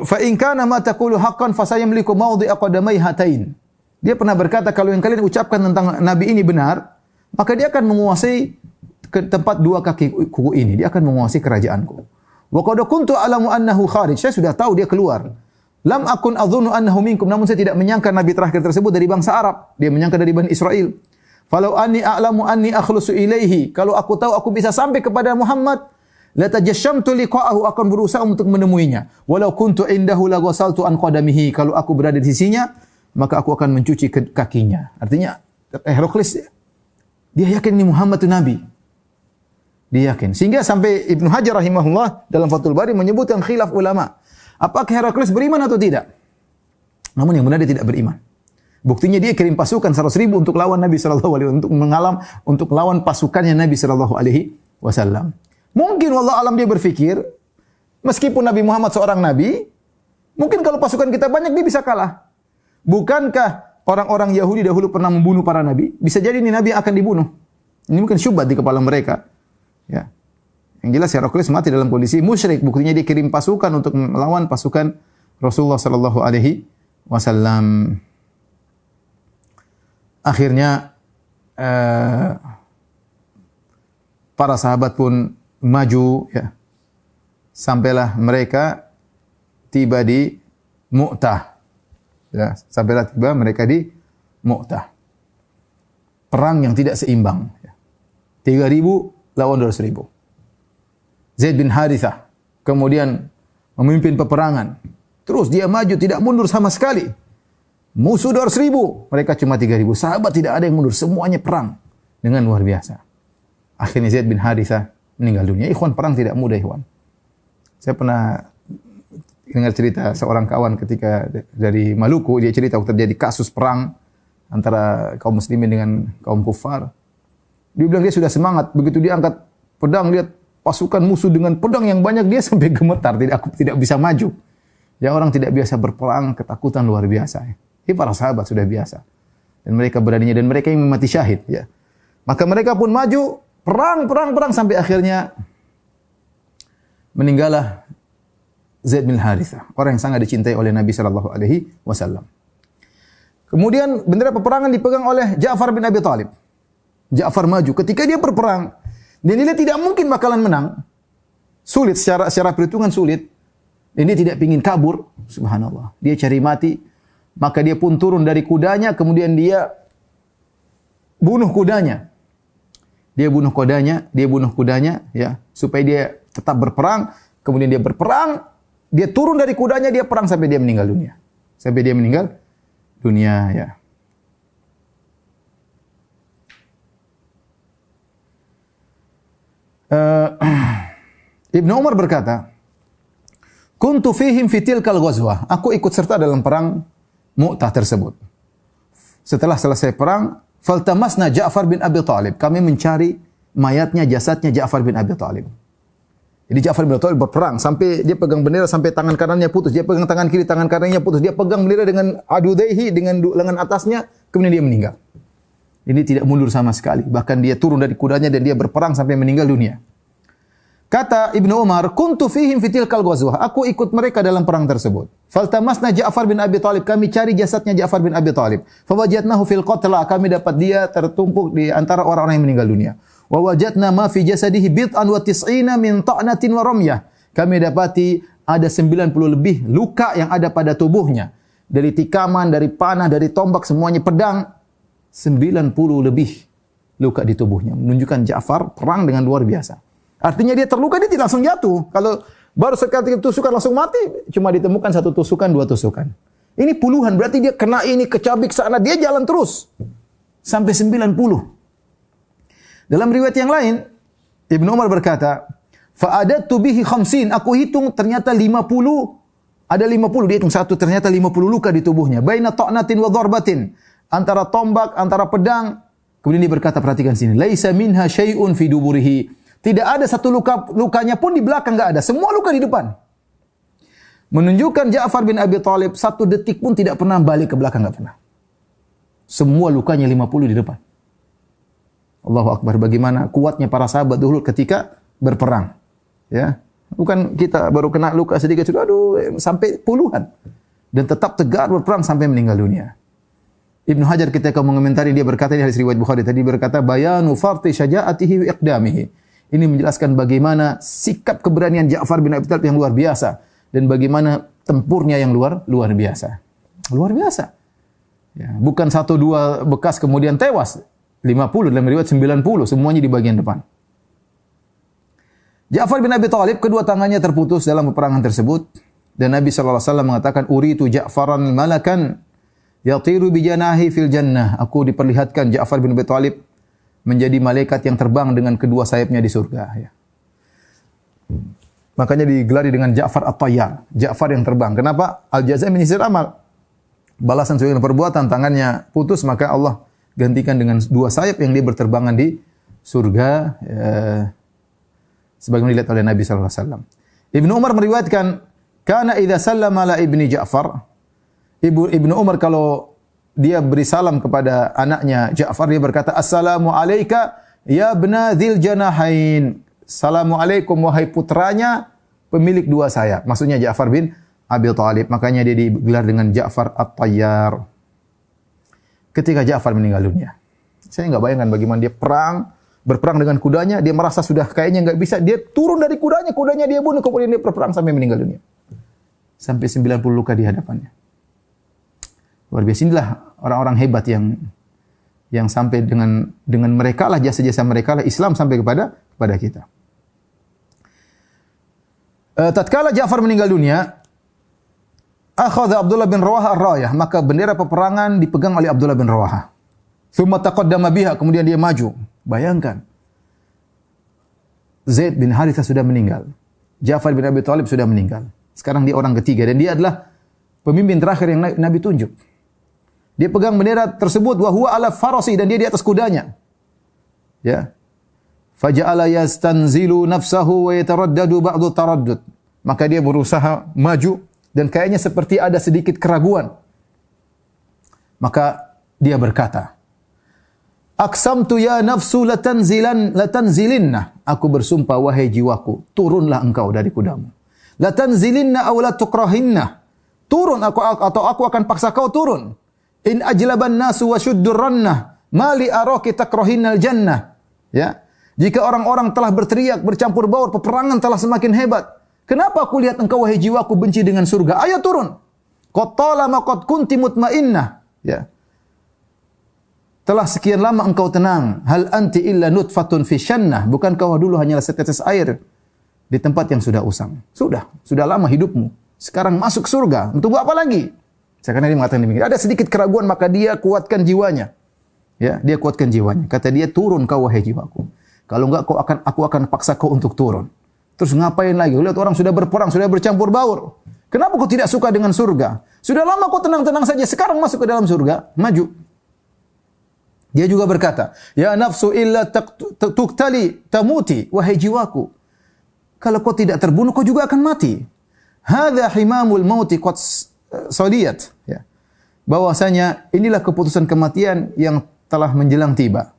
fa in kana ma taqulu haqqan fa sayamliku mawdi'a qadamai hatain. Dia pernah berkata, kalau yang kalian ucapkan tentang nabi ini benar, maka dia akan menguasai ke tempat dua kaki kuku ini, dia akan menguasai kerajaanku. Wa qad kuntu a'lamu annahu kharij, saya sudah tahu dia keluar. Lam akun adhunnu annahu minkum, namun saya tidak menyangka nabi terakhir tersebut dari bangsa Arab, dia menyangka dari Bani Israel. Falau anni a'lamu anni akhlusu ilaihi, kalau aku tahu aku bisa sampai kepada Muhammad, la tajashamtu liqa'ahu, akan berusaha untuk menemuinya. Walau kuntu indahu la ghasaltu an qadamihi, kalau aku berada di sisinya, maka aku akan mencuci kakinya. Artinya Heraklius dia yakin ini Muhammad itu nabi. Dia yakin. Sehingga sampai Ibnu Hajar rahimahullah dalam Fathul Bari menyebutkan khilaf ulama. Apakah Heraklius beriman atau tidak? Namun yang benar dia tidak beriman. Buktinya dia kirim pasukan 100.000 untuk lawan Nabi sallallahu alaihi wasallam, untuk lawan pasukannya Nabi sallallahu alaihi wasallam. Mungkin wallahu alam dia berpikir, meskipun Nabi Muhammad seorang nabi, mungkin kalau pasukan kita banyak dia bisa kalah. Bukankah orang-orang Yahudi dahulu pernah membunuh para nabi? Bisa jadi ini nabi yang akan dibunuh. Ini mungkin syubhat di kepala mereka. Ya. Yang jelas Heraklius mati dalam kondisi musyrik. Buktinya dia kirim pasukan untuk melawan pasukan Rasulullah sallallahu alaihi wasallam. Akhirnya para sahabat pun maju, ya. Sampailah mereka tiba di Mu'tah. Ya, sampailah tiba mereka di Mu'tah. Perang yang tidak seimbang. 3.000 lawan 200.000. Zaid bin Harithah kemudian memimpin peperangan. Terus dia maju, tidak mundur sama sekali. Musuh 200.000, mereka cuma 3.000. Sahabat tidak ada yang mundur, semuanya perang dengan luar biasa. Akhirnya Zaid bin Harithah meninggal dunia. Ikhwan, perang tidak mudah, ikhwan. Saya pernah dengar cerita seorang kawan ketika dari Maluku, dia cerita waktu terjadi kasus perang antara kaum muslimin dengan kaum kufar. Dia bilang dia sudah semangat, begitu dia angkat pedang, lihat pasukan musuh dengan pedang yang banyak, dia sampai gemetar, tidak bisa maju. Ya, orang tidak biasa berperang, ketakutan luar biasa. Ini para sahabat sudah biasa. Dan mereka beraninya, dan mereka yang mati syahid. Ya. Maka mereka pun maju, perang, sampai akhirnya meninggallah Zaid bin Harithah, orang yang sangat dicintai oleh Nabi sallallahu alaihi wasallam. Kemudian bendera peperangan dipegang oleh Ja'far bin Abi Thalib. Ja'far maju, ketika dia berperang, dan dia tidak mungkin bakalan menang. Sulit secara perhitungan sulit. Dan dia tidak ingin kabur, subhanallah. Dia cari mati, maka dia pun turun dari kudanya, kemudian dia bunuh kudanya. Dia bunuh kudanya, ya, supaya dia tetap berperang. Kemudian dia berperang, dia turun dari kudanya, dia perang sampai dia meninggal dunia. Ya. Ibnu Umar berkata, kuntu fihim fi tilkal ghazwah. Aku ikut serta dalam perang Mu'tah tersebut. Setelah selesai perang, faltamasna Ja'far bin Abi Thalib. Kami mencari mayatnya, jasadnya Ja'far bin Abi Thalib. Jadi Ja'far bin Abi Thalib berperang sampai dia pegang bendera sampai tangan kanannya putus, dia pegang tangan kiri, tangan kanannya putus, dia pegang bendera dengan adudaihi, dengan lengan atasnya, kemudian dia meninggal. Ini tidak mundur sama sekali. Bahkan dia turun dari kudanya dan dia berperang sampai meninggal dunia. Kata Ibnu Umar, kuntu fihim fi tilkal ghazwah. Aku ikut mereka dalam perang tersebut. Faltamasna Ja'far bin Abi Thalib. Kami cari jasadnya Ja'far bin Abi Thalib. Fawajadnahu fil qatla. Kami dapat dia tertumpuk di antara orang-orang yang meninggal dunia. Wa wajadna ma fi jasadihi bid'an wa tis'ina min ta'natin wa ramyah. Kami dapati ada 90 lebih luka yang ada pada tubuhnya. Dari tikaman, dari panah, dari tombak, semuanya pedang. 90 lebih luka di tubuhnya. Menunjukkan Ja'far perang dengan luar biasa. Artinya dia terluka, dia tidak langsung jatuh. Kalau baru sekali tusukan langsung mati, cuma ditemukan 1 tusukan, 2 tusukan. Ini puluhan, berarti dia kena ini, kecabik sana, dia jalan terus. Sampai 90. Dalam riwayat yang lain, Ibnu Umar berkata, fa'adadtu bihi khamsin. Aku hitung ternyata 50. Ada 50, dia hitung 1, ternyata 50 luka di tubuhnya. Baina ta'natin wa dharbatin. Antara tombak, antara pedang. Kemudian dia berkata, perhatikan sini. Laisa minha syai'un fi duburihi. Tidak ada satu lukanya pun di belakang, enggak ada. Semua luka di depan. Menunjukkan Ja'far bin Abi Thalib 1 detik pun tidak pernah balik ke belakang, enggak pernah. Semua lukanya 50 di depan. Allahu Akbar. Bagaimana kuatnya para sahabat dulu ketika berperang. Ya. Bukan kita baru kena luka sedikit sudah sampai puluhan. Dan tetap tegar berperang sampai meninggal dunia. Ibnu Hajar ketika mengomentari, dia berkata, di hadis riwayat Bukhari tadi, berkata bayanu farti syaja'atihi wa iqdamihi. Ini menjelaskan bagaimana sikap keberanian Ja'far bin Abi Thalib yang luar biasa dan bagaimana tempurnya yang luar biasa. Luar biasa. Ya, bukan 1-2 bekas kemudian tewas. 50 dalam riwayat 90, semuanya di bagian depan. Ja'far bin Abi Thalib kedua tangannya terputus dalam peperangan tersebut dan Nabi sallallahu alaihi wasallam mengatakan uritu Ja'faran malakan yatiru bi janahi fil jannah. Aku diperlihatkan Ja'far bin Abi Thalib menjadi malaikat yang terbang dengan kedua sayapnya di surga. Ya. Makanya digelari dengan Ja'far at-Tayyar, Ja'far yang terbang. Kenapa? Al-jazaa min jinsil amal. Balasan sesuai dengan perbuatan, tangannya putus, maka Allah gantikan dengan 2 sayap yang dia berterbangan di surga. Sebagaimana dilihat oleh Nabi sallallahu alaihi wasallam. Ibnu Umar meriwayatkan, kana idza sallama la ibni Ja'far. Ibnu Umar kalau dia beri salam kepada anaknya Ja'far, dia berkata, Assalamu alayka ya bna dzil janahain. Assalamualaikum wahai putranya pemilik 2 sayap. Maksudnya Ja'far bin Abi Thalib. Makanya dia digelar dengan Ja'far at-Tayyar. Ketika Ja'far meninggal dunia, saya enggak bayangkan bagaimana dia berperang dengan kudanya, dia merasa sudah kayaknya enggak bisa, dia turun dari kudanya dia bunuh, kemudian dia berperang sampai meninggal dunia. Sampai 90 luka di hadapannya. Luar biasa. Inilah orang-orang hebat yang sampai dengan mereka lah, jasa-jasa mereka lah Islam sampai kepada kita. Tatkala Ja'far meninggal dunia, akhadha Abdullah bin Rawaha ar-rayah, maka bendera peperangan dipegang oleh Abdullah bin Rawaha. Tsumma taqaddama biha, kemudian dia maju. Bayangkan, Zaid bin Harithah sudah meninggal. Ja'far bin Abi Thalib sudah meninggal. Sekarang dia orang ketiga dan dia adalah pemimpin terakhir yang Nabi tunjuk. Dia pegang bendera tersebut wa huwa ala farasi, dan dia di atas kudanya. Ya. Faja'ala yastanzilu nafsahu wa yataraddadu ba'du taraddud. Maka dia berusaha maju dan kayaknya seperti ada sedikit keraguan. Maka dia berkata, Aqsamtu ya nafsu latanzilinna. Aku bersumpah wahai jiwaku, turunlah engkau dari kudamu. Latanzilinna aw la tukrahinna. Turun atau aku akan paksa kau turun. In ajlaban nasu wa syuddur rannah mali araki takrahinnal jannah. Ya. Jika orang-orang telah berteriak, bercampur baur, peperangan telah semakin hebat. Kenapa aku lihat engkau wahai jiwaku benci dengan surga? Ayo turun. Qad talama qad kunti mutmainnah. Ya. Telah sekian lama engkau tenang. Hal anti illa nutfatun fi syannah. Bukankah dulu hanyalah setetes air di tempat yang sudah usang? Sudah lama hidupmu. Sekarang masuk surga. Untuk apa lagi? Sekarang dia mengatakan demikian. Ada sedikit keraguan, maka dia kuatkan jiwanya. Ya, dia kuatkan jiwanya. Kata dia, turun kau wahai jiwaku. Kalau enggak aku akan paksa kau untuk turun. Terus ngapain lagi? Lihat orang sudah berperang, sudah bercampur baur. Kenapa kau tidak suka dengan surga? Sudah lama kau tenang-tenang saja, sekarang masuk ke dalam surga, maju. Dia juga berkata, ya nafsu illa tuqtali tamuti, wahai jiwaku. Kalau kau tidak terbunuh, kau juga akan mati. Hadza himamul mauti qad saliyat, ya. Bahwasanya inilah keputusan kematian yang telah menjelang tiba.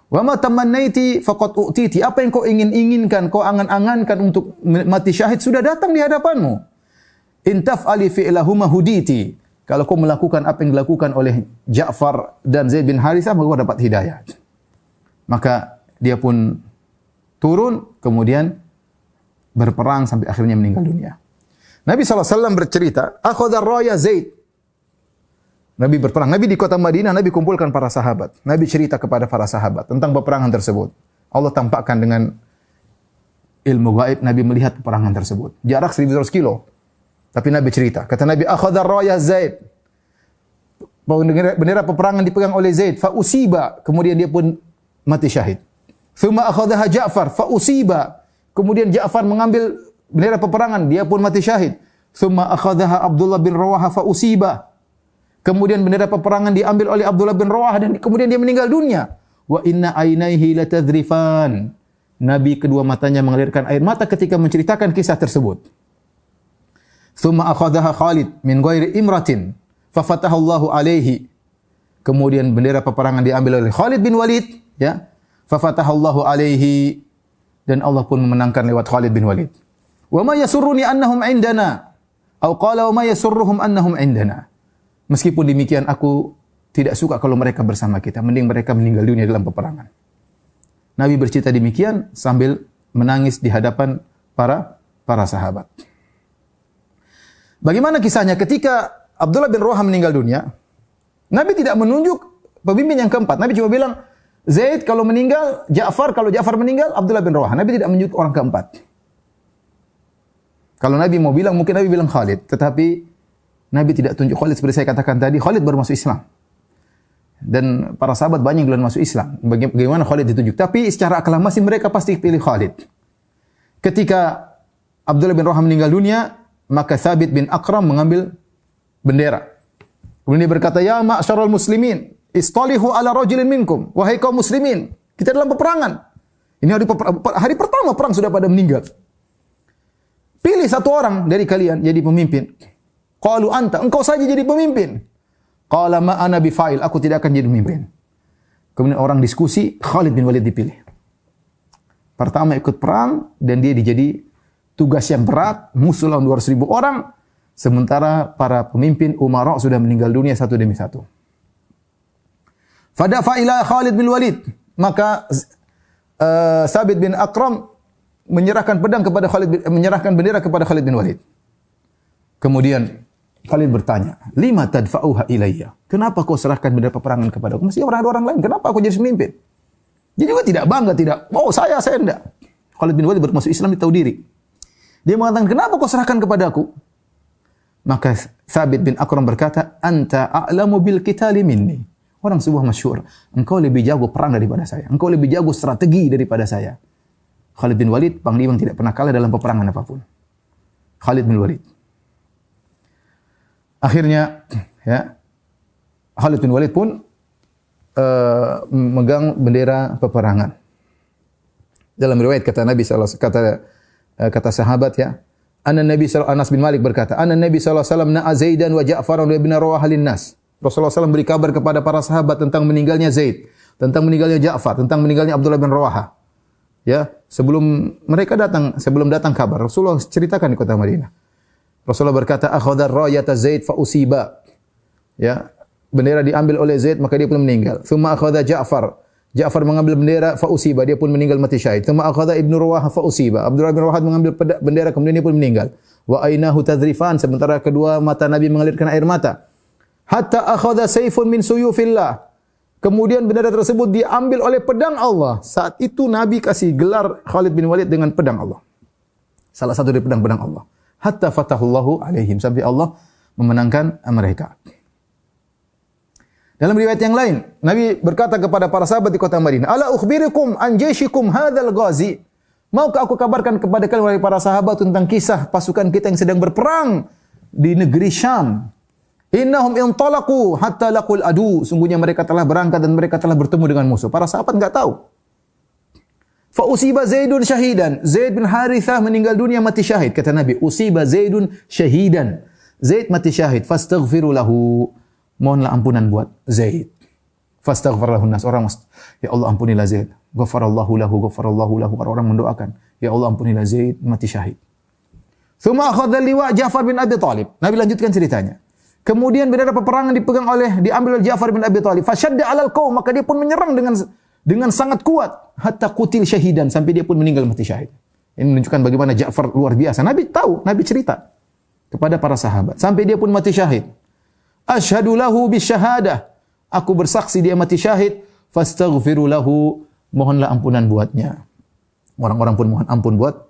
Wa ma tamannaiti faqad u'titi. Apa yang kau inginkan, kau angan-angankan untuk mati syahid sudah datang di hadapanmu. In taf'ali fi'lahuma huditi. Kalau kau melakukan apa yang dilakukan oleh Ja'far dan Zaid bin Harithah, maka kau dapat hidayah. Maka dia pun turun, kemudian berperang sampai akhirnya meninggal dunia. Nabi SAW bercerita, akhadha raya Zaid. Nabi berperang. Nabi di kota Madinah, Nabi kumpulkan para sahabat. Nabi cerita kepada para sahabat tentang peperangan tersebut. Allah tampakkan dengan ilmu gaib, Nabi melihat peperangan tersebut. Jarak 1.100 kilo. Tapi Nabi cerita. Kata Nabi, akhadha raya Zaid. Bendera peperangan dipegang oleh Zaid. Fa usiba. Kemudian dia pun mati syahid. Thumma akhadha Ja'far. Fa usiba. Kemudian Ja'far mengambil bendera peperangan, dia pun mati syahid. Thumma akhadhaha Abdullah bin Rawaha fa usiba. Kemudian bendera peperangan diambil oleh Abdullah bin Rawaha dan kemudian dia meninggal dunia. Wa inna ainaihi latadhrifan. Nabi kedua matanya mengalirkan air mata ketika menceritakan kisah tersebut. Thumma akhadhaha Khalid min ghairi imratin fa fatahallahu alaihi. Kemudian bendera peperangan diambil oleh Khalid bin Walid, ya. Fa fatahallahu alaihi, dan Allah pun memenangkan lewat Khalid bin Walid. Wa ma yasurruni annahum indana. Atau qala wa ma yasurruhum annahum indana. Meskipun demikian aku tidak suka kalau mereka bersama kita, mending mereka meninggal dunia dalam peperangan. Nabi bercerita demikian sambil menangis di hadapan para sahabat. Bagaimana kisahnya ketika Abdullah bin Rawaha meninggal dunia? Nabi tidak menunjuk pemimpin yang keempat. Nabi cuma bilang, Zaid kalau meninggal, Ja'far, kalau Ja'far meninggal, Abdullah bin Rawaha. Nabi tidak menunjuk orang keempat. Kalau Nabi mau bilang, mungkin Nabi bilang Khalid. Tetapi Nabi tidak tunjuk Khalid seperti saya katakan tadi. Khalid baru masuk Islam. Dan para sahabat banyak yang belum masuk Islam. Bagaimana Khalid ditunjuk? Tapi secara aklamasi mereka pasti pilih Khalid. Ketika Abdullah bin Rawaha meninggal dunia, maka Thabit bin Akram mengambil bendera. Kemudian dia berkata, ya ma'syarul muslimin, istalihu ala rajulin minkum. Wahai kaum muslimin, kita dalam peperangan. Ini hari pertama perang sudah pada meninggal. Pilih satu orang dari kalian jadi pemimpin. Qalu anta, engkau saja jadi pemimpin. Qala ma ana bifa'il, aku tidak akan jadi pemimpin. Kemudian orang diskusi, Khalid bin Walid dipilih. Pertama ikut perang dan dia dijadi tugas yang berat, musuh lawan 200.000 orang, sementara para pemimpin umara sudah meninggal dunia satu demi satu. Fadafa ila Khalid bin Walid, maka Thabit bin Akram menyerahkan bendera kepada Khalid bin Walid. Kemudian Khalid bertanya, "Lima tadfa'uha ilayya?" Kenapa kau serahkan bendera peperangan kepadaku? Mesti ada orang lain. Kenapa aku jadi pemimpin? Dia juga tidak bangga, saya enggak. Khalid bin Walid bermasuk Islam, dia tahu diri. Dia mengatakan, "Kenapa kau serahkan kepadaku?" Maka Thabit bin Akram berkata, "Anta a'lamu bil qitali minni." Orang sebuah masyhur, engkau lebih jago perang daripada saya. Engkau lebih jago strategi daripada saya. Khalid bin Walid, panglima yang tidak pernah kalah dalam peperangan apapun. Khalid bin Walid. Akhirnya, ya, Khalid bin Walid pun memegang bendera peperangan. Dalam riwayat kata Nabi kata sahabat, ya, Anas bin Malik berkata, Nabi sallallahu alaihi wasallam na'a Zaidan wa Ja'far wa ibn Rawaha linnas. Rasulullah SAW beri kabar kepada para sahabat tentang meninggalnya Zaid, tentang meninggalnya Ja'far, tentang meninggalnya Abdullah bin Rawaha. Ya, sebelum datang kabar, Rasulullah ceritakan di kota Madinah. Rasulullah berkata, akhadha rayata Zaid fa usiba. Ya, bendera diambil oleh Zaid maka dia pun meninggal. Thumma akhadha Ja'far. Ja'far mengambil bendera fa usiba, dia pun meninggal mati syahid. Thumma akhadha Ibnu Rawaha fa usiba. Abdullah bin Rawaha mengambil bendera kemudian dia pun meninggal. Wa ainahu tadrifan, sementara kedua mata Nabi mengalirkan air mata. Hatta akhadha sayfun min suyufillah. Kemudian bendera tersebut diambil oleh pedang Allah. Saat itu Nabi kasih gelar Khalid bin Walid dengan pedang Allah. Salah satu dari pedang-pedang Allah. Hatta fatahullahu alaihim, sampai Allah memenangkan mereka. Dalam riwayat yang lain, Nabi berkata kepada para sahabat di kota Madinah, "Ala ukhbirukum an jayshikum hadzal ghazi?" Maukah aku kabarkan kepada kalian wahai para sahabat tentang kisah pasukan kita yang sedang berperang di negeri Syam? Innahum intalaqu hatta laqul adu. Sungguhnya mereka telah berangkat dan mereka telah bertemu dengan musuh. Para sahabat enggak tahu. Fa usiba Zaidun syahidan. Zaid bin Harithah meninggal dunia mati syahid. Kata Nabi, usiba Zaidun syahidan. Zaid mati syahid. Fastaghfiru lahu. Mohonlah ampunan buat Zaid. Fastaghfar lahun nas. Orang, ya Allah ampunilah Zaid. Ghafarallahu lahu. Orang mendoakan, ya Allah ampunilah Zaid, mati syahid. Tsumma akhadha liwa Ja'far bin Abi Thalib. Nabi lanjutkan ceritanya. Kemudian bendera peperangan diambil oleh Ja'far bin Abi Thalib. Fashadda 'alal qaum, maka dia pun menyerang dengan sangat kuat hatta qutil syahidan, sampai dia pun meninggal mati syahid. Ini menunjukkan bagaimana Ja'far luar biasa. Nabi tahu, Nabi cerita kepada para sahabat sampai dia pun mati syahid. Asyhadu lahu bisyahadah. Aku bersaksi dia mati syahid. Fastaghfiru lahu, mohonlah ampunan buatnya. Orang-orang pun mohon ampun buat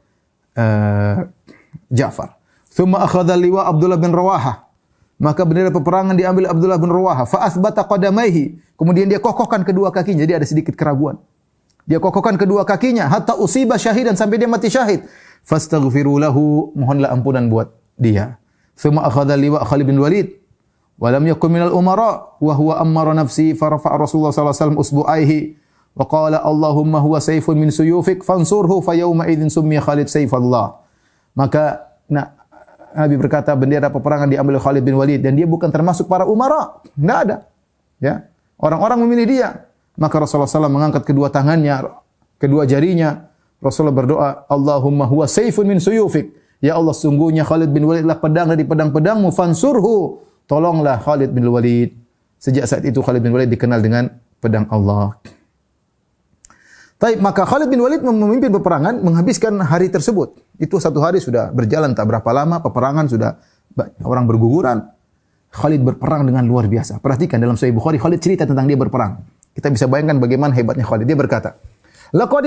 Ja'far. Tsumma akhadha liwa Abdullah bin Rawahah. Maka bendera peperangan diambil Abdullah bin Rawahah. Fa athbata qadamaihi. Kemudian dia kokohkan kedua kakinya. Jadi ada sedikit keraguan. Dia kokohkan kedua kakinya hatta usiba syahidan, sampai dia mati syahid. Fastaghfiru lahu, mohonlah ampunan buat dia. Tsumma akhadha liwa Khalid bin Walid. Wa lam yakun minal umara wa huwa ammara nafsi fa rafa'a Rasulullah sallallahu alaihi wasallam usbu'aihi wa qala Allahumma huwa sayfun min suyufik fansurhu fa yawma idzin summiya Khalid sayfallah. Maka Nabi berkata bendera peperangan diambil oleh Khalid bin Walid dan dia bukan termasuk para umara. Enggak ada. Ya. Orang-orang memilih dia. Maka Rasulullah SAW mengangkat kedua tangannya, kedua jarinya. Rasulullah berdoa, Allahumma huwa sayfun min suyufik. Ya Allah, sungguhnya Khalid bin Walid adalah pedang dari pedang-pedangmu. Fansurhu. Tolonglah Khalid bin Walid. Sejak saat itu Khalid bin Walid dikenal dengan pedang Allah. Baik, maka Khalid bin Walid memimpin peperangan, menghabiskan hari tersebut. Itu satu hari sudah berjalan tak berapa lama, peperangan sudah orang berguguran. Khalid berperang dengan luar biasa. Perhatikan dalam Sahih Bukhari, Khalid cerita tentang dia berperang. Kita bisa bayangkan bagaimana hebatnya Khalid. Dia berkata, Laqad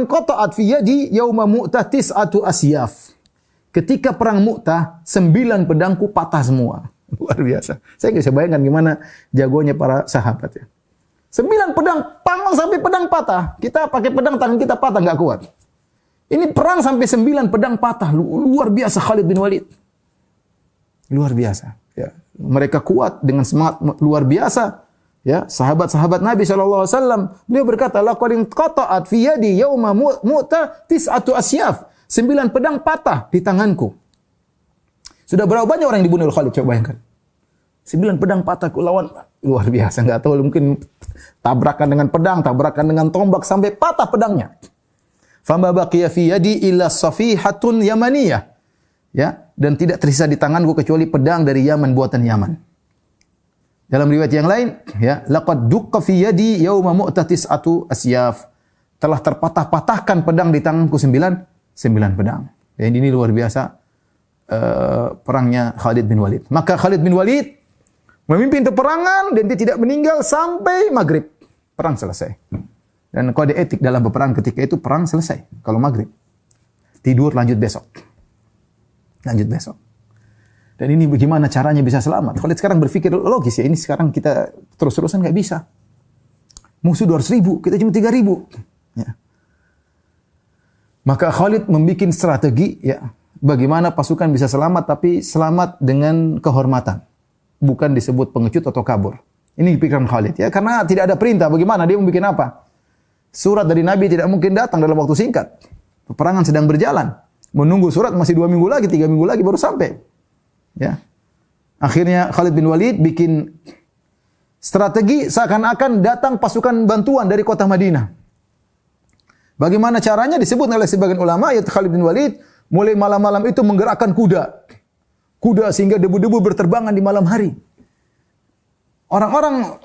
qata'at fi yadi yauma Mu'tah tis'atu asyaf. Ketika perang Mu'tah, 9 pedangku patah semua. Luar biasa. Saya nggak bisa bayangkan gimana jagonya para sahabat ya. 9 pedang, panggul sampai pedang patah. Kita pakai pedang, tangan kita patah, nggak kuat. Ini perang sampai 9 pedang patah. Luar biasa Khalid bin Walid. Luar biasa. Ya. Mereka kuat dengan semangat luar biasa. Ya, sahabat-sahabat Nabi SAW. Beliau berkata, Laqad qata'at fi yadi yauma Mu'tah tis'atu asyaf. 9 pedang patah di tanganku. Sudah berapa banyak orang yang dibunuh oleh Khalid? Coba bayangkan. 9 pedang patah lawan, luar biasa. Enggak tahu, mungkin tabrakan dengan pedang, tabrakan dengan tombak sampai patah pedangnya. Fama baqiya fi yadi illa safihatun yamaniyah. Ya, dan tidak tersisa di tanganku kecuali pedang dari Yaman, buatan Yaman. Dalam riwayat yang lain, ya, laqad duqqa fi yadi yauma Mu'tah tis'atu asyaf. Telah terpatah-patahkan pedang di tanganku 9 pedang. Dan ini luar biasa perangnya Khalid bin Walid. Maka Khalid bin Walid memimpin peperangan dan dia tidak meninggal sampai maghrib. Perang selesai. Dan kode etik dalam peperangan ketika itu, perang selesai. Kalau maghrib. Tidur, lanjut besok. Lanjut besok. Dan ini bagaimana caranya bisa selamat. Khalid sekarang berpikir logis ya. Ini sekarang kita terus-terusan nggak bisa. Musuh 200.000, kita cuma 3.000. Ya. Maka Khalid membuat strategi ya. Bagaimana pasukan bisa selamat, tapi selamat dengan kehormatan. Bukan disebut pengecut atau kabur. Ini pikiran Khalid ya, karena tidak ada perintah. Bagaimana dia membuat apa? Surat dari Nabi tidak mungkin datang dalam waktu singkat. Peperangan sedang berjalan. Menunggu surat masih 2 minggu lagi, 3 minggu lagi baru sampai. Ya. Akhirnya Khalid bin Walid bikin strategi seakan-akan datang pasukan bantuan dari kota Madinah. Bagaimana caranya? Disebut oleh sebagian ulama, yaitu Khalid bin Walid mulai malam-malam itu menggerakkan kuda. Kuda sehingga debu-debu berterbangan di malam hari. Orang-orang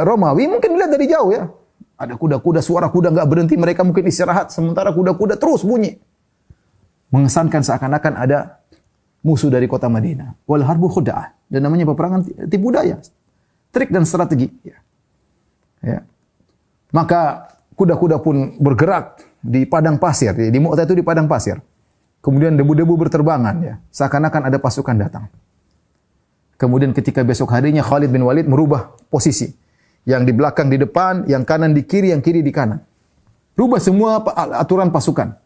Romawi mungkin melihat dari jauh ya. Ada kuda-kuda, suara kuda enggak berhenti, mereka mungkin istirahat, sementara kuda-kuda terus bunyi. Mengesankan seakan-akan ada musuh dari kota Madinah. Wal harbu khuda'ah. Dan namanya peperangan tipu daya. Trik dan strategi. Ya. Maka kuda-kuda pun bergerak di padang pasir. Di Mu'tah itu di padang pasir. Kemudian debu-debu berterbangan. Ya. Seakan-akan ada pasukan datang. Kemudian ketika besok harinya Khalid bin Walid merubah posisi. Yang di belakang di depan, yang kanan di kiri, yang kiri di kanan. Rubah semua aturan pasukan.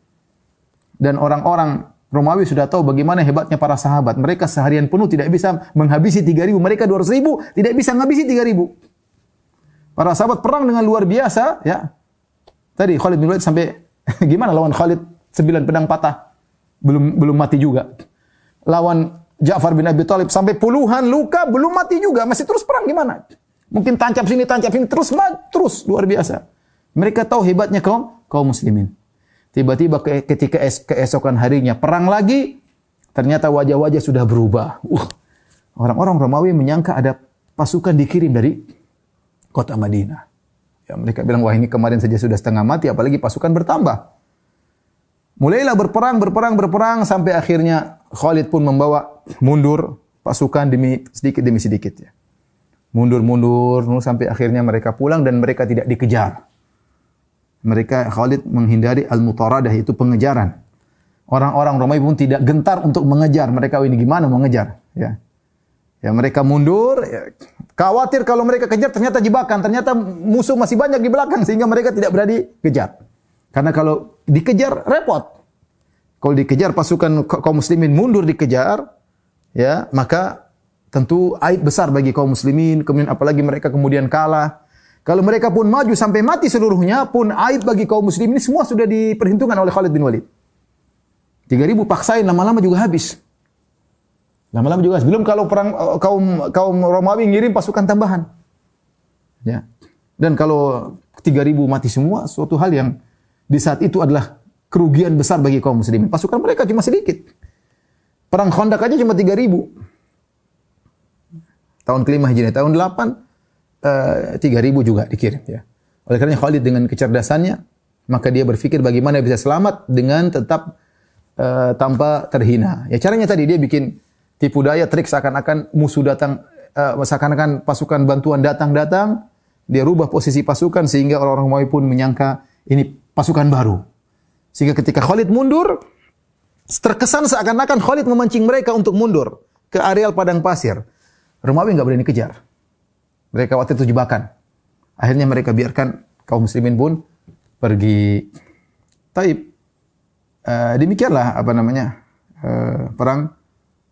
Dan orang-orang Romawi sudah tahu bagaimana hebatnya para sahabat. Mereka seharian penuh tidak bisa menghabisi 3.000. Mereka 200.000 tidak bisa menghabisi 3.000. Para sahabat perang dengan luar biasa. Ya. Tadi Khalid bin Walid sampai gimana lawan Khalid 9 pedang patah. Belum mati juga. Lawan Ja'far bin Abi Thalib sampai puluhan luka belum mati juga. Masih terus perang gimana? Mungkin tancap sini, terus luar biasa. Mereka tahu hebatnya kaum muslimin. Tiba-tiba ketika keesokan harinya perang lagi, ternyata wajah-wajah sudah berubah. Orang-orang Romawi menyangka ada pasukan dikirim dari kota Madinah. Ya, mereka bilang, wah ini kemarin saja sudah setengah mati, apalagi pasukan bertambah. Mulailah berperang sampai akhirnya Khalid pun membawa mundur pasukan demi sedikit ya. Mundur sampai akhirnya mereka pulang dan mereka tidak dikejar. Khalid menghindari al-mutaradah, itu pengejaran. Orang-orang Romawi pun tidak gentar untuk mengejar. Mereka ini gimana mau ngejar, ya. Ya mereka mundur, ya. Khawatir kalau mereka kejar ternyata jebakan, ternyata musuh masih banyak di belakang sehingga mereka tidak berani kejar. Karena kalau dikejar repot. Kalau dikejar pasukan kaum muslimin mundur dikejar, ya, maka tentu aib besar bagi kaum muslimin, kemudian apalagi mereka kemudian kalah. Kalau mereka pun maju sampai mati seluruhnya pun aib bagi kaum muslimin, semua sudah diperhitungkan oleh Khalid bin Walid. 3.000 paksain lama-lama juga habis. Belum kalau perang kaum Romawi ngirim pasukan tambahan. Ya. Dan kalau 3.000 mati semua, suatu hal yang di saat itu adalah kerugian besar bagi kaum muslimin. Pasukan mereka cuma sedikit. Perang Khandaq aja cuma 3.000. Tahun kelima Hijriah, tahun 8 3.000 juga dikirim, ya. Oleh karena Khalid dengan kecerdasannya, maka dia berpikir bagaimana bisa selamat dengan tetap tanpa terhina. Ya caranya tadi dia bikin tipu daya, trik, seakan-akan musuh datang, seakan-akan pasukan bantuan datang, dia rubah posisi pasukan sehingga orang-orang Romawi pun menyangka ini pasukan baru. Sehingga ketika Khalid mundur, terkesan seakan-akan Khalid memancing mereka untuk mundur ke areal padang pasir. Romawi enggak berani kejar. Mereka waktu itu jebakan. Akhirnya mereka biarkan kaum muslimin pun pergi. Taib. Demikianlah perang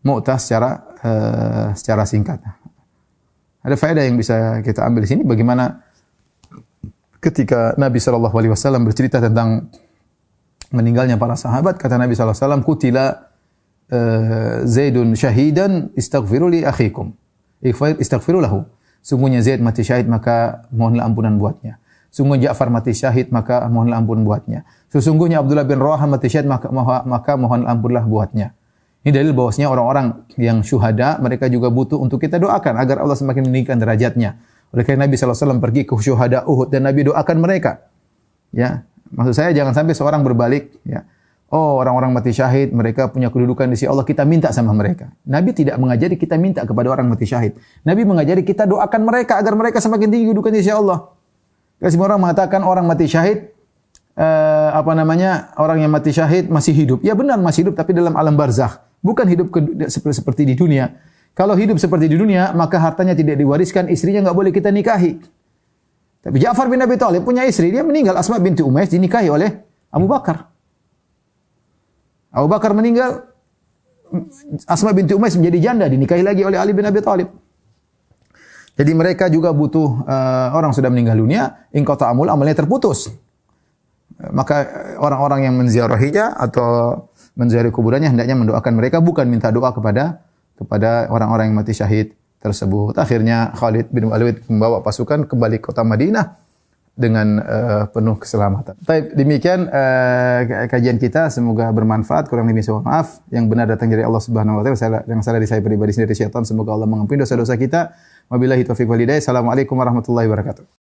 Mu'tah secara singkat. Ada faedah yang bisa kita ambil di sini, bagaimana ketika Nabi SAW bercerita tentang meninggalnya para sahabat, kata Nabi SAW, kutila Zaidun syahidan istaghfiru li akhikum. Istaghfiru lahu. Sungguhnya Zaid mati syahid, maka mohonlah ampunan buatnya. Sungguhnya Ja'far mati syahid, maka mohonlah ampun buatnya. Sesungguhnya Abdullah bin Rawahah mati syahid, maka mohon ampunlah buatnya. Ini dalil bahwasanya orang-orang yang syuhada, mereka juga butuh untuk kita doakan agar Allah semakin meninggikan derajatnya. Oleh karena Nabi SAW pergi ke syuhada Uhud dan Nabi doakan mereka. Ya, maksud saya jangan sampai seorang berbalik, ya. Oh, orang-orang mati syahid, mereka punya kedudukan di sisi Allah, kita minta sama mereka. Nabi tidak mengajari kita minta kepada orang mati syahid. Nabi mengajari kita doakan mereka agar mereka semakin tinggi kedudukan di sisi Allah. Kalau semua orang mengatakan orang mati syahid, orang yang mati syahid masih hidup. Ya benar masih hidup, tapi dalam alam barzakh. Bukan hidup seperti di dunia. Kalau hidup seperti di dunia, maka hartanya tidak diwariskan, istrinya enggak boleh kita nikahi. Tapi Ja'far bin Abi Thalib punya istri, dia meninggal, Asma binti Umayyah dinikahi oleh Abu Bakar. Abu Bakar meninggal, Asma binti Umayyah menjadi janda, dinikahi lagi oleh Ali bin Abi Thalib. Jadi mereka juga butuh, orang sudah meninggal dunia, in qata amul, amalnya terputus. Maka orang-orang yang menziarahinya atau menziarahi kuburannya hendaknya mendoakan mereka, bukan minta doa kepada orang-orang yang mati syahid tersebut. Akhirnya Khalid bin Walid membawa pasukan kembali ke kota Madinah dengan penuh keselamatan. Baik, demikian kajian kita, semoga bermanfaat. Kurang lebih saya mohon maaf. Yang benar datang dari Allah Subhanahu wa taala, yang salah dari saya pribadi sendiri syaitan. Semoga Allah mengampuni dosa-dosa kita. Wabillahi taufiq wal hidayah. Assalamualaikum warahmatullahi wabarakatuh.